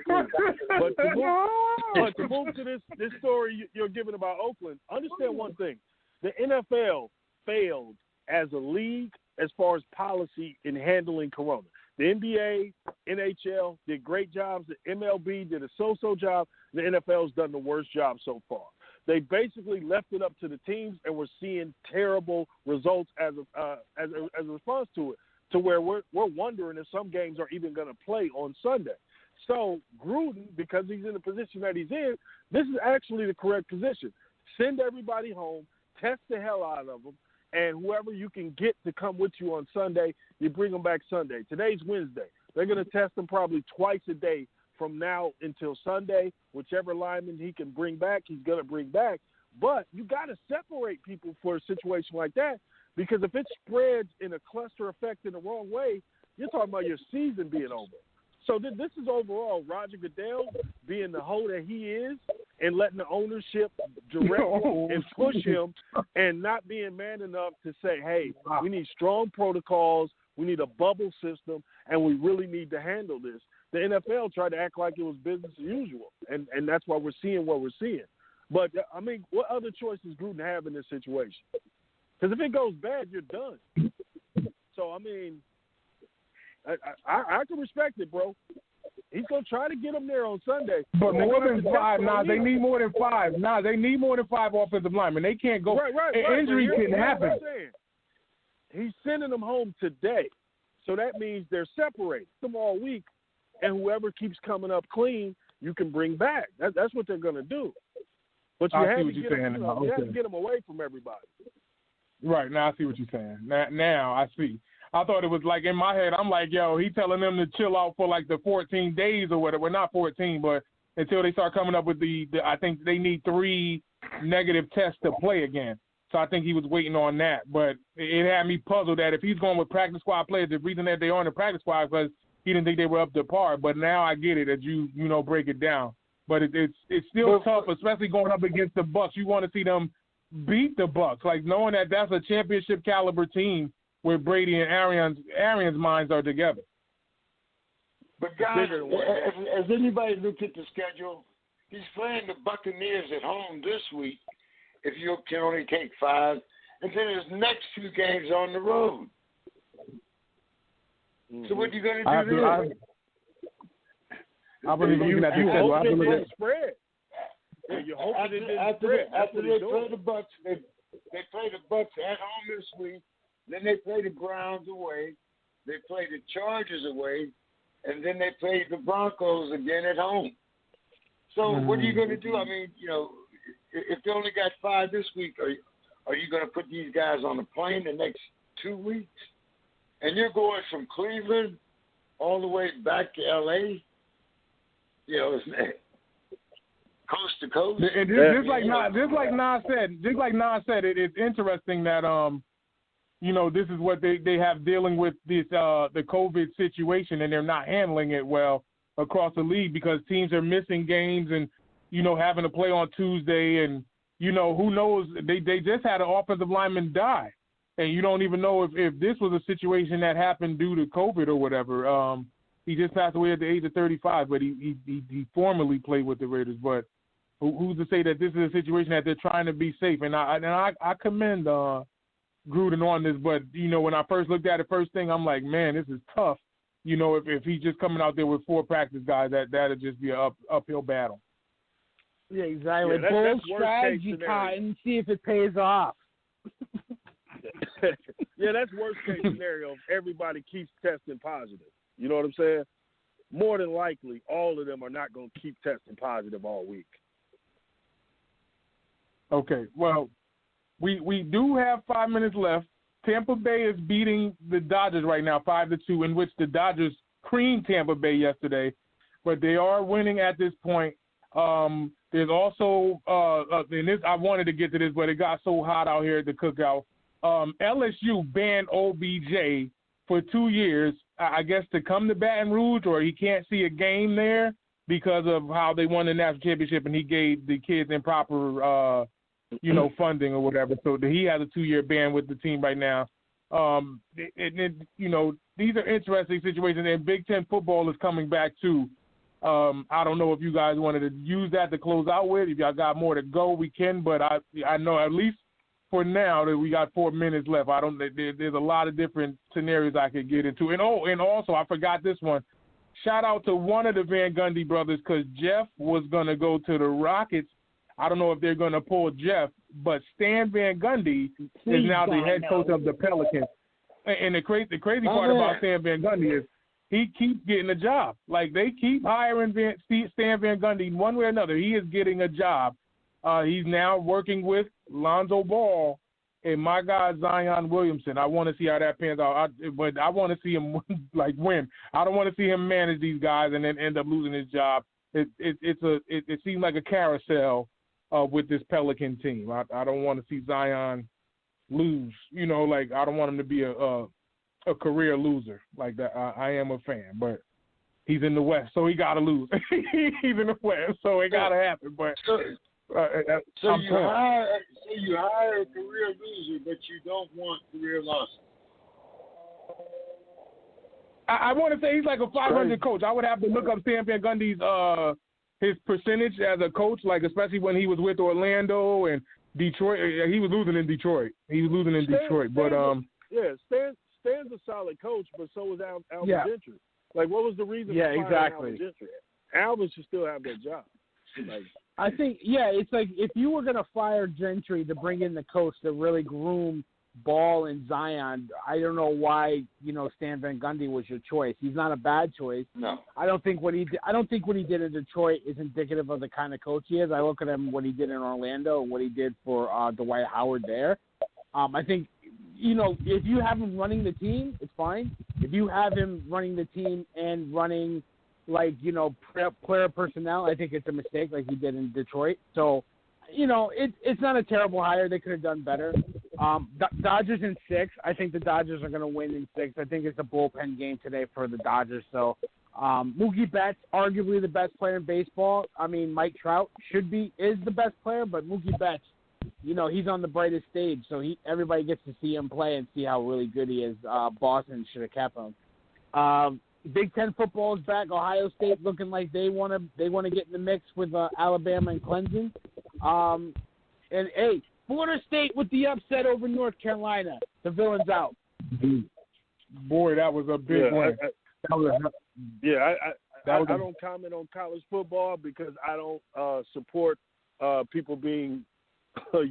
But to move to this story you're giving about Oakland, understand one thing: the NFL failed as a league as far as policy in handling Corona. The NBA, NHL did great jobs. The MLB did a so-so job. The NFL's done the worst job so far. They basically left it up to the teams, and we're seeing terrible results as a response to it, to where we're wondering if some games are even going to play on Sunday. So Gruden, because he's in the position that he's in, this is actually the correct position. Send everybody home, test the hell out of them, and whoever you can get to come with you on Sunday, you bring them back Sunday. Today's Wednesday. They're going to test them probably twice a day from now until Sunday. Whichever lineman he can bring back, he's going to bring back. But you got to separate people for a situation like that, because if it spreads in a cluster effect in the wrong way, you're talking about your season being over. So this is overall Roger Goodell being the hoe that he is and letting the ownership direct and push him, and not being man enough to say, hey, we need strong protocols, we need a bubble system, and we really need to handle this. The NFL tried to act like it was business as usual, and that's why we're seeing what we're seeing. But, I mean, what other choice does Gruden have in this situation? Because if it goes bad, you're done. So, I mean, I can respect it, bro. He's going to try to get them there on Sunday. But more than 5, they need more than 5. They need more than 5 offensive linemen. They can't go. Right. Injury can happen. He's sending them home today. So that means they're separated them all week, and whoever keeps coming up clean, you can bring back. That's what they're going to do. But you have to get them away from everybody. Right. Now I see what you're saying. Now I see. I thought it was like in my head, I'm like, yo, he telling them to chill out for like the 14 days or whatever. Well, not 14, but until they start coming up with the I think they need 3 negative tests to play again. So I think he was waiting on that. But it had me puzzled that if he's going with practice squad players, the reason that they are in the practice squad is because he didn't think they were up to par. But now I get it as you break it down. But it's still tough, especially going up against the Bucs. You want to see them beat the Bucs, like knowing that that's a championship caliber team where Brady and Arians' minds are together. But guys, has anybody looked at the schedule? He's playing the Buccaneers at home this week, if you can only take 5, and then his next 2 games on the road. Mm-hmm. So what are you going to do there? I believe looking at the schedule. I believe it spread. Yeah, you hope it didn't spread. After they play the Bucs, they play the Bucs at home this week. Then they play the Browns away. They play the Chargers away, and then they play the Broncos again at home. So what are you going to do? I mean, if they only got 5 this week, are you going to put these guys on a plane the next 2 weeks? And you're going from Cleveland all the way back to L.A., coast to coast. And just like Nas said, it's interesting that this is what they have dealing with this the COVID situation, and they're not handling it well across the league because teams are missing games and having to play on Tuesday, and who knows, they just had an offensive lineman die and you don't even know if this was a situation that happened due to COVID or whatever. He just passed away at the age of 35, but he formerly played with the Raiders. But who's to say that this is a situation that they're trying to be safe? And I commend Gruden on this. But when I first looked at it, first thing I'm like, man, this is tough. If he's just coming out there with 4 practice guys, that'd just be an uphill battle. Yeah, exactly. Yeah, Bold that's strategy, Cotton. See if it pays off. Yeah, that's worst case scenario if everybody keeps testing positive. You know what I'm saying? More than likely, all of them are not going to keep testing positive all week. Okay, well, we do have 5 minutes left. Tampa Bay is beating the Dodgers right now, 5-2, in which the Dodgers creamed Tampa Bay yesterday, but they are winning at this point. There's also, and this I wanted to get to this, but it got so hot out here at the Cookout. LSU banned OBJ for 2 years, I guess, to come to Baton Rouge, or he can't see a game there because of how they won the national championship and he gave the kids improper, funding or whatever. So he has a 2-year ban with the team right now. These are interesting situations, and Big Ten football is coming back too. I don't know if you guys wanted to use that to close out with. If y'all got more to go, we can. But I know at least for now that we got 4 minutes left. There's a lot of different scenarios I could get into. And also I forgot this one. Shout out to one of the Van Gundy brothers because Jeff was gonna go to the Rockets. I don't know if they're gonna pull Jeff, but Stan Van Gundy is now the head coach of the Pelicans. And the crazy part about Stan Van Gundy is he keeps getting a job. Like, they keep hiring Stan Van Gundy one way or another. He is getting a job. He's now working with Lonzo Ball and my guy Zion Williamson. I want to see how that pans out. But I want to see him win. I don't want to see him manage these guys and then end up losing his job. It seems like a carousel with this Pelican team. I don't want to see Zion lose. I don't want him to be a career loser like that. I am a fan, but he's in the West, so he got to lose. He's in the West, so it got to happen. But so you hire a career loser, but you don't want career losses. I want to say he's like a 500 coach. I would have to look up Stan Van Gundy's his percentage as a coach, like especially when he was with Orlando and Detroit. He was losing in Detroit. Stan's a solid coach, but so is Alvin Gentry. Like, what was the reason? Yeah, exactly. Alvin Gentry? Alvin should still have that job. I think, it's like if you were going to fire Gentry to bring in the coach to really groom Ball and Zion, I don't know why Stan Van Gundy was your choice. He's not a bad choice. No, I don't think what he did in Detroit is indicative of the kind of coach he is. I look at him what he did in Orlando and what he did for Dwight Howard there. I think if you have him running the team, it's fine. If you have him running the team and running player personnel, I think it's a mistake like he did in Detroit. So, it's not a terrible hire. They could have done better. Dodgers in 6. I think the Dodgers are going to win in 6. I think it's a bullpen game today for the Dodgers. So, Mookie Betts, arguably the best player in baseball. I mean, Mike Trout is the best player, but Mookie Betts, he's on the brightest stage. So everybody gets to see him play and see how really good he is. Boston should have kept him. Big Ten football is back. Ohio State looking like they want to get in the mix with Alabama and Clemson. And Florida State with the upset over North Carolina. The villain's out. Boy, that was a big win. I don't comment on college football because I don't support people being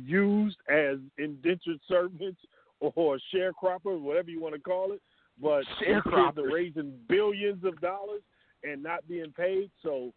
used as indentured servants or sharecroppers, whatever you want to call it. But kids are raising billions of dollars and not being paid. So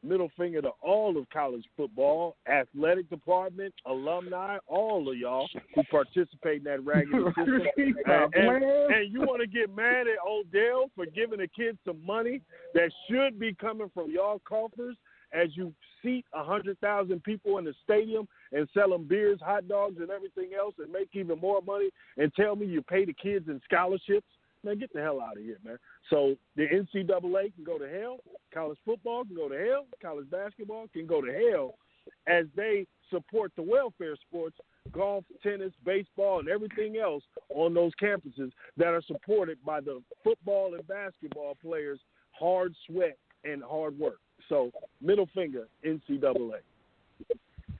middle finger to all of college football, athletic department, alumni, all of y'all who participate in that raggedy system. and you want to get mad at Odell for giving the kids some money that should be coming from y'all coffers as you seat 100,000 people in the stadium and sell them beers, hot dogs, and everything else and make even more money and tell me you pay the kids in scholarships. Man, get the hell out of here, man. So the NCAA can go to hell. College football can go to hell. College basketball can go to hell as they support the welfare sports golf, tennis, baseball, and everything else on those campuses that are supported by the football and basketball players' hard sweat and hard work. So, middle finger, NCAA.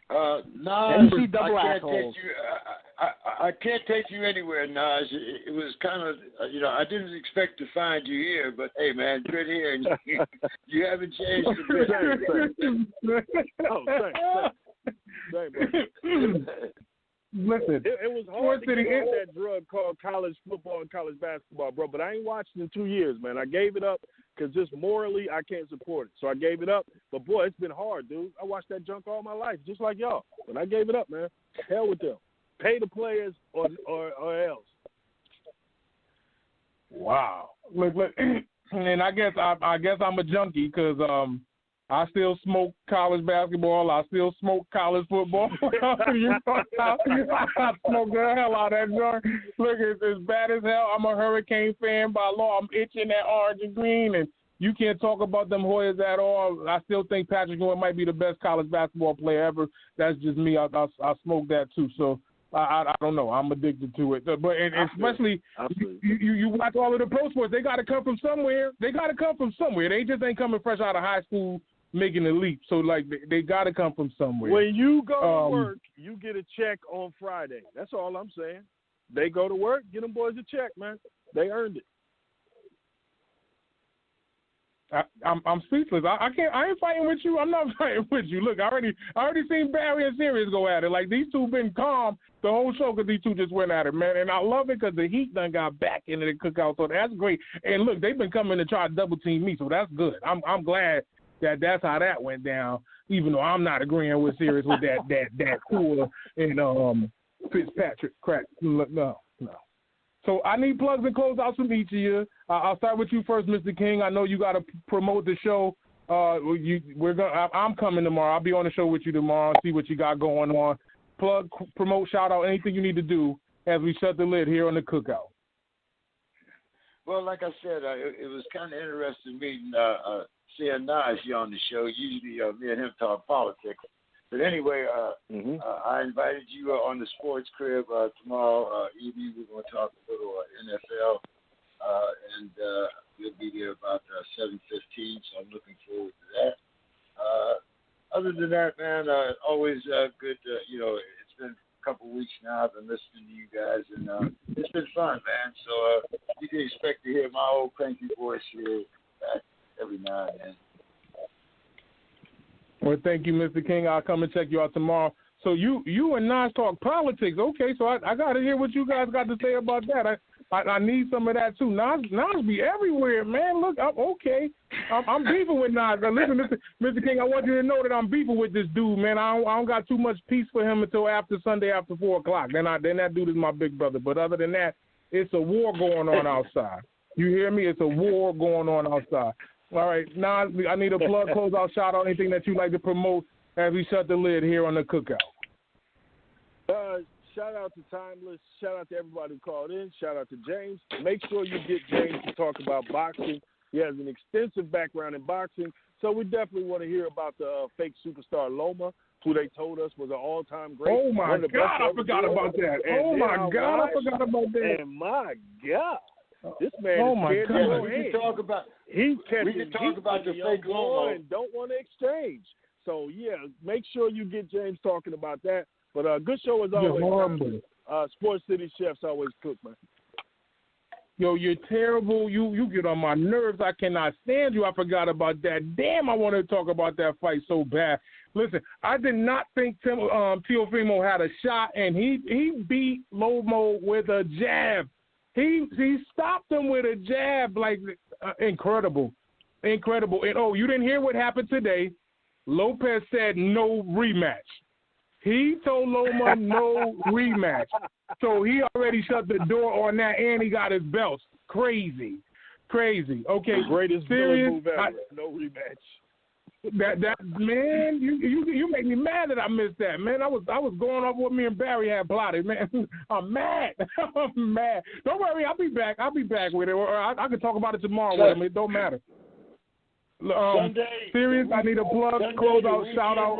Nas, NCAA I can't take you anywhere, Nas. It was kind of, I didn't expect to find you here, but hey, man, good here. You haven't changed a bit. Thanks. Listen, it was hard to get off that drug called college football and college basketball, bro, but I ain't watched it in 2 years, man. I gave it up because just morally I can't support it. So I gave it up. But, boy, it's been hard, dude. I watched that junk all my life, just like y'all. But I gave it up, man. Hell with them. Pay the players or else. Wow. Look, and I guess I'm a junkie because I still smoke college basketball. I still smoke college football. I smoke the hell out of that joint. Look, it's as bad as hell. I'm a Hurricane fan by law. I'm itching that orange and green, and you can't talk about them Hoyas at all. I still think Patrick Ewing might be the best college basketball player ever. That's just me. I smoke that too. So I don't know. I'm addicted to it. But especially you watch all of the pro sports. They got to come from somewhere. They just ain't coming fresh out of high school making the leap. So, like, they got to come from somewhere. When you go to work, you get a check on Friday. That's all I'm saying. They go to work, get them boys a check, man. They earned it. I'm speechless. I ain't fighting with you. I'm not fighting with you. Look, I already seen Barry and Sirius go at it. Like, these two been calm the whole show because these two just went at it, man. And I love it because the Heat done got back into the Cookout, so that's great. And look, they've been coming to try to double team me, so that's good. I'm glad that's how that went down, even though I'm not agreeing with Sirius with that Cooler and Fitzpatrick crack. No. So I need plugs and closeouts from each of you. I'll start with you first, Mr. King. I know you got to promote the show. I'm coming tomorrow. I'll be on the show with you tomorrow. See what you got going on. Plug, promote, shout out, anything you need to do as we shut the lid here on the Cookout. Well, like I said, it was kind of interesting meeting seeing Nas here on the show. Usually me and him talk politics. But anyway, I invited you on the Sports Crib tomorrow evening. We're going to talk a little NFL, and we'll be there about 7:15, so I'm looking forward to that. Other than that, man, always good. It's been a couple weeks now. I've been listening to you guys, and it's been fun, man. So you can expect to hear my old cranky voice here back every now and then. Well, thank you, Mr. King. I'll come and check you out tomorrow. So you and Nas talk politics. Okay, so I got to hear what you guys got to say about that. I need some of that, too. Nas be everywhere, man. Look, I'm beefing with Nas. Now, listen, Mr. King, I want you to know that I'm beefing with this dude, man. I don't got too much peace for him until after Sunday after 4 o'clock. Then that dude is my big brother. But other than that, it's a war going on outside. You hear me? It's a war going on outside. All right, Nas, I need a plug, closeout, shout out, anything that you'd like to promote as we shut the lid here on the Cookout. Shout out to Tymeless. Shout out to everybody who called in. Shout out to James. Make sure you get James to talk about boxing. He has an extensive background in boxing, so we definitely want to hear about the fake superstar Loma, who they told us was an all-time great. Oh, my God, I forgot about that. Oh, my God, I forgot about that. And my God. This man is scared to we can talk about the fake Loma and don't want to exchange. So yeah, make sure you get James talking about that. But good show as always. Sports City Chefs always cook, man. Yo, you're terrible. You get on my nerves. I cannot stand you. I forgot about that. Damn, I want to talk about that fight so bad. Listen, I did not think Teofimo had a shot, and he beat Lomo with a jab. He stopped him with a jab, like incredible. And you didn't hear what happened today. Lopez said no rematch. He told Loma no rematch. So he already shut the door on that, and he got his belts. Crazy. Okay, greatest serious move ever. No rematch. That man, you make me mad that I missed that, man. I was going off what me and Barry had plotted, man. I'm mad. I'm mad. Don't worry, I'll be back. With it, or I can talk about it tomorrow with him. It don't matter. Sunday, serious. I need a plug, close out, shout out.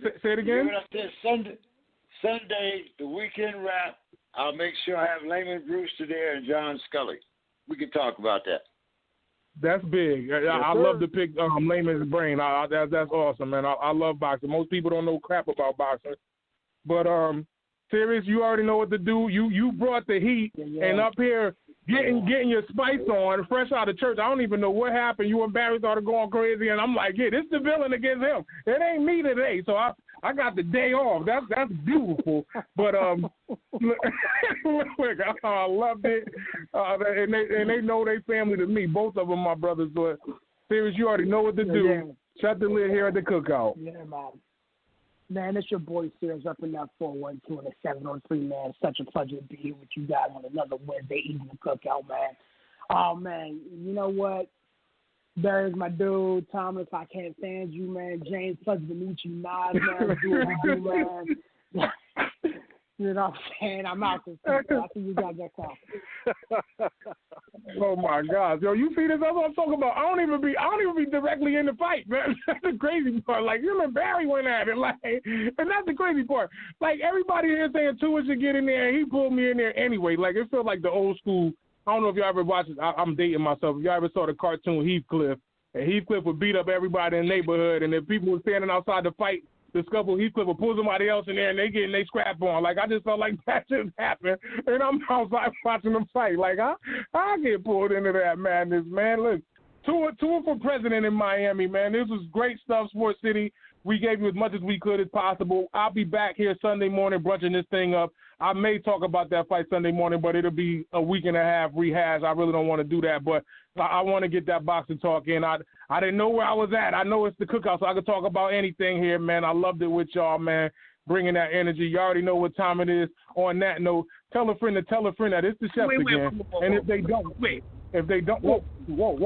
Say it again. You know what I said? Sunday, the weekend wrap. I'll make sure I have Layman Brewster there and John Scully. We can talk about that. That's big. I love to pick Layman's brain. That's awesome, man. I love boxing. Most people don't know crap about boxing. But, Serious, you already know what to do. You brought the heat, and up here getting your spice on, fresh out of church. I don't even know what happened. You and Barry started going crazy, and I'm like, yeah, this is the villain against him. It ain't me today. So I got the day off. That's beautiful. But look, I loved it, and they know they family to me. Both of them, my brothers. But Serious, you already know what to do. Yeah. Shut the lid here at the Cookout. Yeah, man, it's your boy Sears up in that 412 and the 703, man. Such a pleasure to be here with you guys on another Wednesday evening Cookout, man. Oh, man, you know what? There's my dude, Tymeless. I can't stand you, man. James, pleasure to meet you. Nas, man, do what we do, man. You know what I'm saying? I'm out this week. I see you guys next time. Oh my God, yo, you see this? That's what I'm talking about. I don't even be directly in the fight, man. That's the crazy part. Like, you and Barry went at it, like, and that's the crazy part. Like, everybody here saying Tua should get in there, and he pulled me in there anyway. Like, it felt like the old school. I don't know if y'all ever watched it. I'm dating myself. If y'all ever saw the cartoon Heathcliff, and Heathcliff would beat up everybody in the neighborhood, and if people were standing outside the fight, the scuffle, Heathcliff will pull somebody else in there and they scrap on. Like, I just felt like that just happened. And I'm outside watching them fight. Like, I get pulled into that madness, man. Look, Tua for president in Miami, man. This was great stuff, Sports City. We gave you as much as we could as possible. I'll be back here Sunday morning brunching this thing up. I may talk about that fight Sunday morning, but it'll be a week and a half rehash. I really don't want to do that, but I want to get that boxing talk in. I didn't know where I was at. I know it's the Cookout, so I can talk about anything here, man. I loved it with y'all, man, bringing that energy. You already know what time it is. On that note, tell a friend that it's the chef again. And if they don't, whoa, what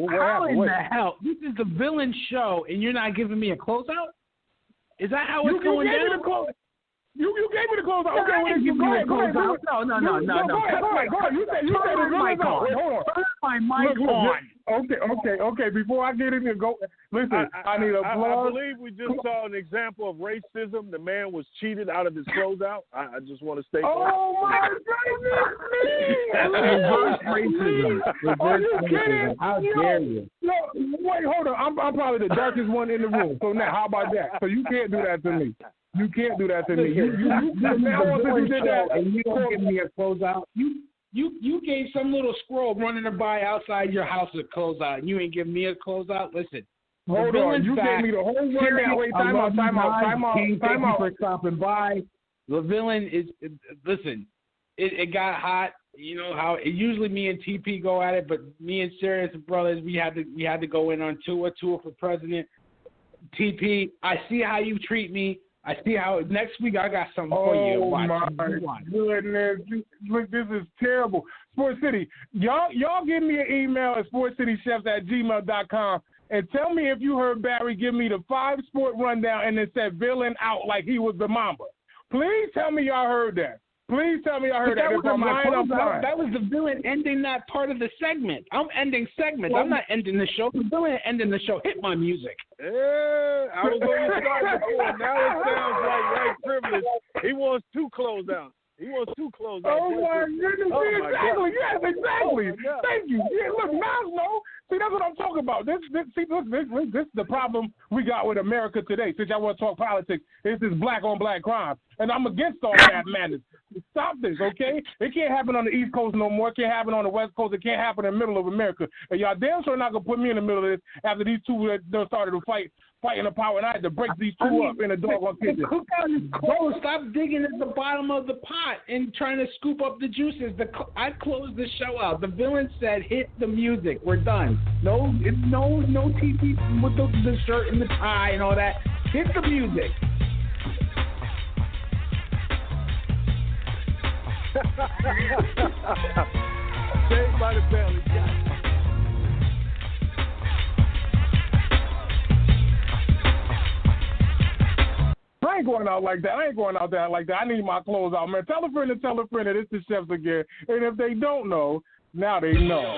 How happened? in the hell? This is the villain show, and you're not giving me a closeout? Is that how it's going down? You gave me the closeout. Okay, I didn't give you a closeout. No. Go ahead. You said the mic on. Hold on. Turn my mic on. Okay. Before I get in here, go. Listen, I need a plug. I believe we just saw an example of racism. The man was cheated out of his closeout. I just want to state that. Oh, my goodness. Reverse racism. Are you kidding? How dare you? No, wait, hold on. I'm probably the darkest one in the room. So now, how about that? So you can't do that to me. You can't do that to me. You did that, and you don't give me a closeout. You gave some little squirrel running by outside your house a closeout, and you ain't giving me a closeout. Listen, hold on. You gave me the whole rundown. Wait, time out. Thank you for stopping by. The villain is listen. It got hot. You know how usually me and TP go at it, but me and Serious brothers, we had to go in on Tua for president. TP, I see how you treat me. I see how next week I got something for you. Oh, my goodness. Look, this is terrible. Sports City, y'all give me an email at sportscitychefs@gmail.com and tell me if you heard Barry give me the 5-sport rundown and then said villain out like he was the Mamba. Please tell me y'all heard that. Please tell me I heard that. If I'm lying, I'm lying. That was the villain ending that part of the segment. I'm ending segments. I'm not ending the show. The villain ending the show. Hit my music. Yeah, I was going to start before. Now it sounds like white privilege. He wants 2 closeouts. Oh, my goodness. Exactly. Yes, exactly. Thank you. Yeah, look, Nas, no. See, that's what I'm talking about. This is the problem we got with America today. Since y'all want to talk politics, it's this black-on-black crime. And I'm against all that madness. Stop this, okay? It can't happen on the East Coast no more. It can't happen on the West Coast. It can't happen in the middle of America. And y'all damn sure not going to put me in the middle of this after these two started to fighting the power, and I had to break these two up in a doggone kitchen. The cookout is cold. Stop digging at the bottom of the pot and trying to scoop up the juices. I closed the show out. The villain said, hit the music. We're done. No TP with the shirt and the tie and all that. Hit the music. Saved by the belly. I ain't going out like that. I need my clothes out, man. Tell a friend that it's the chefs again. And if they don't know, now they know.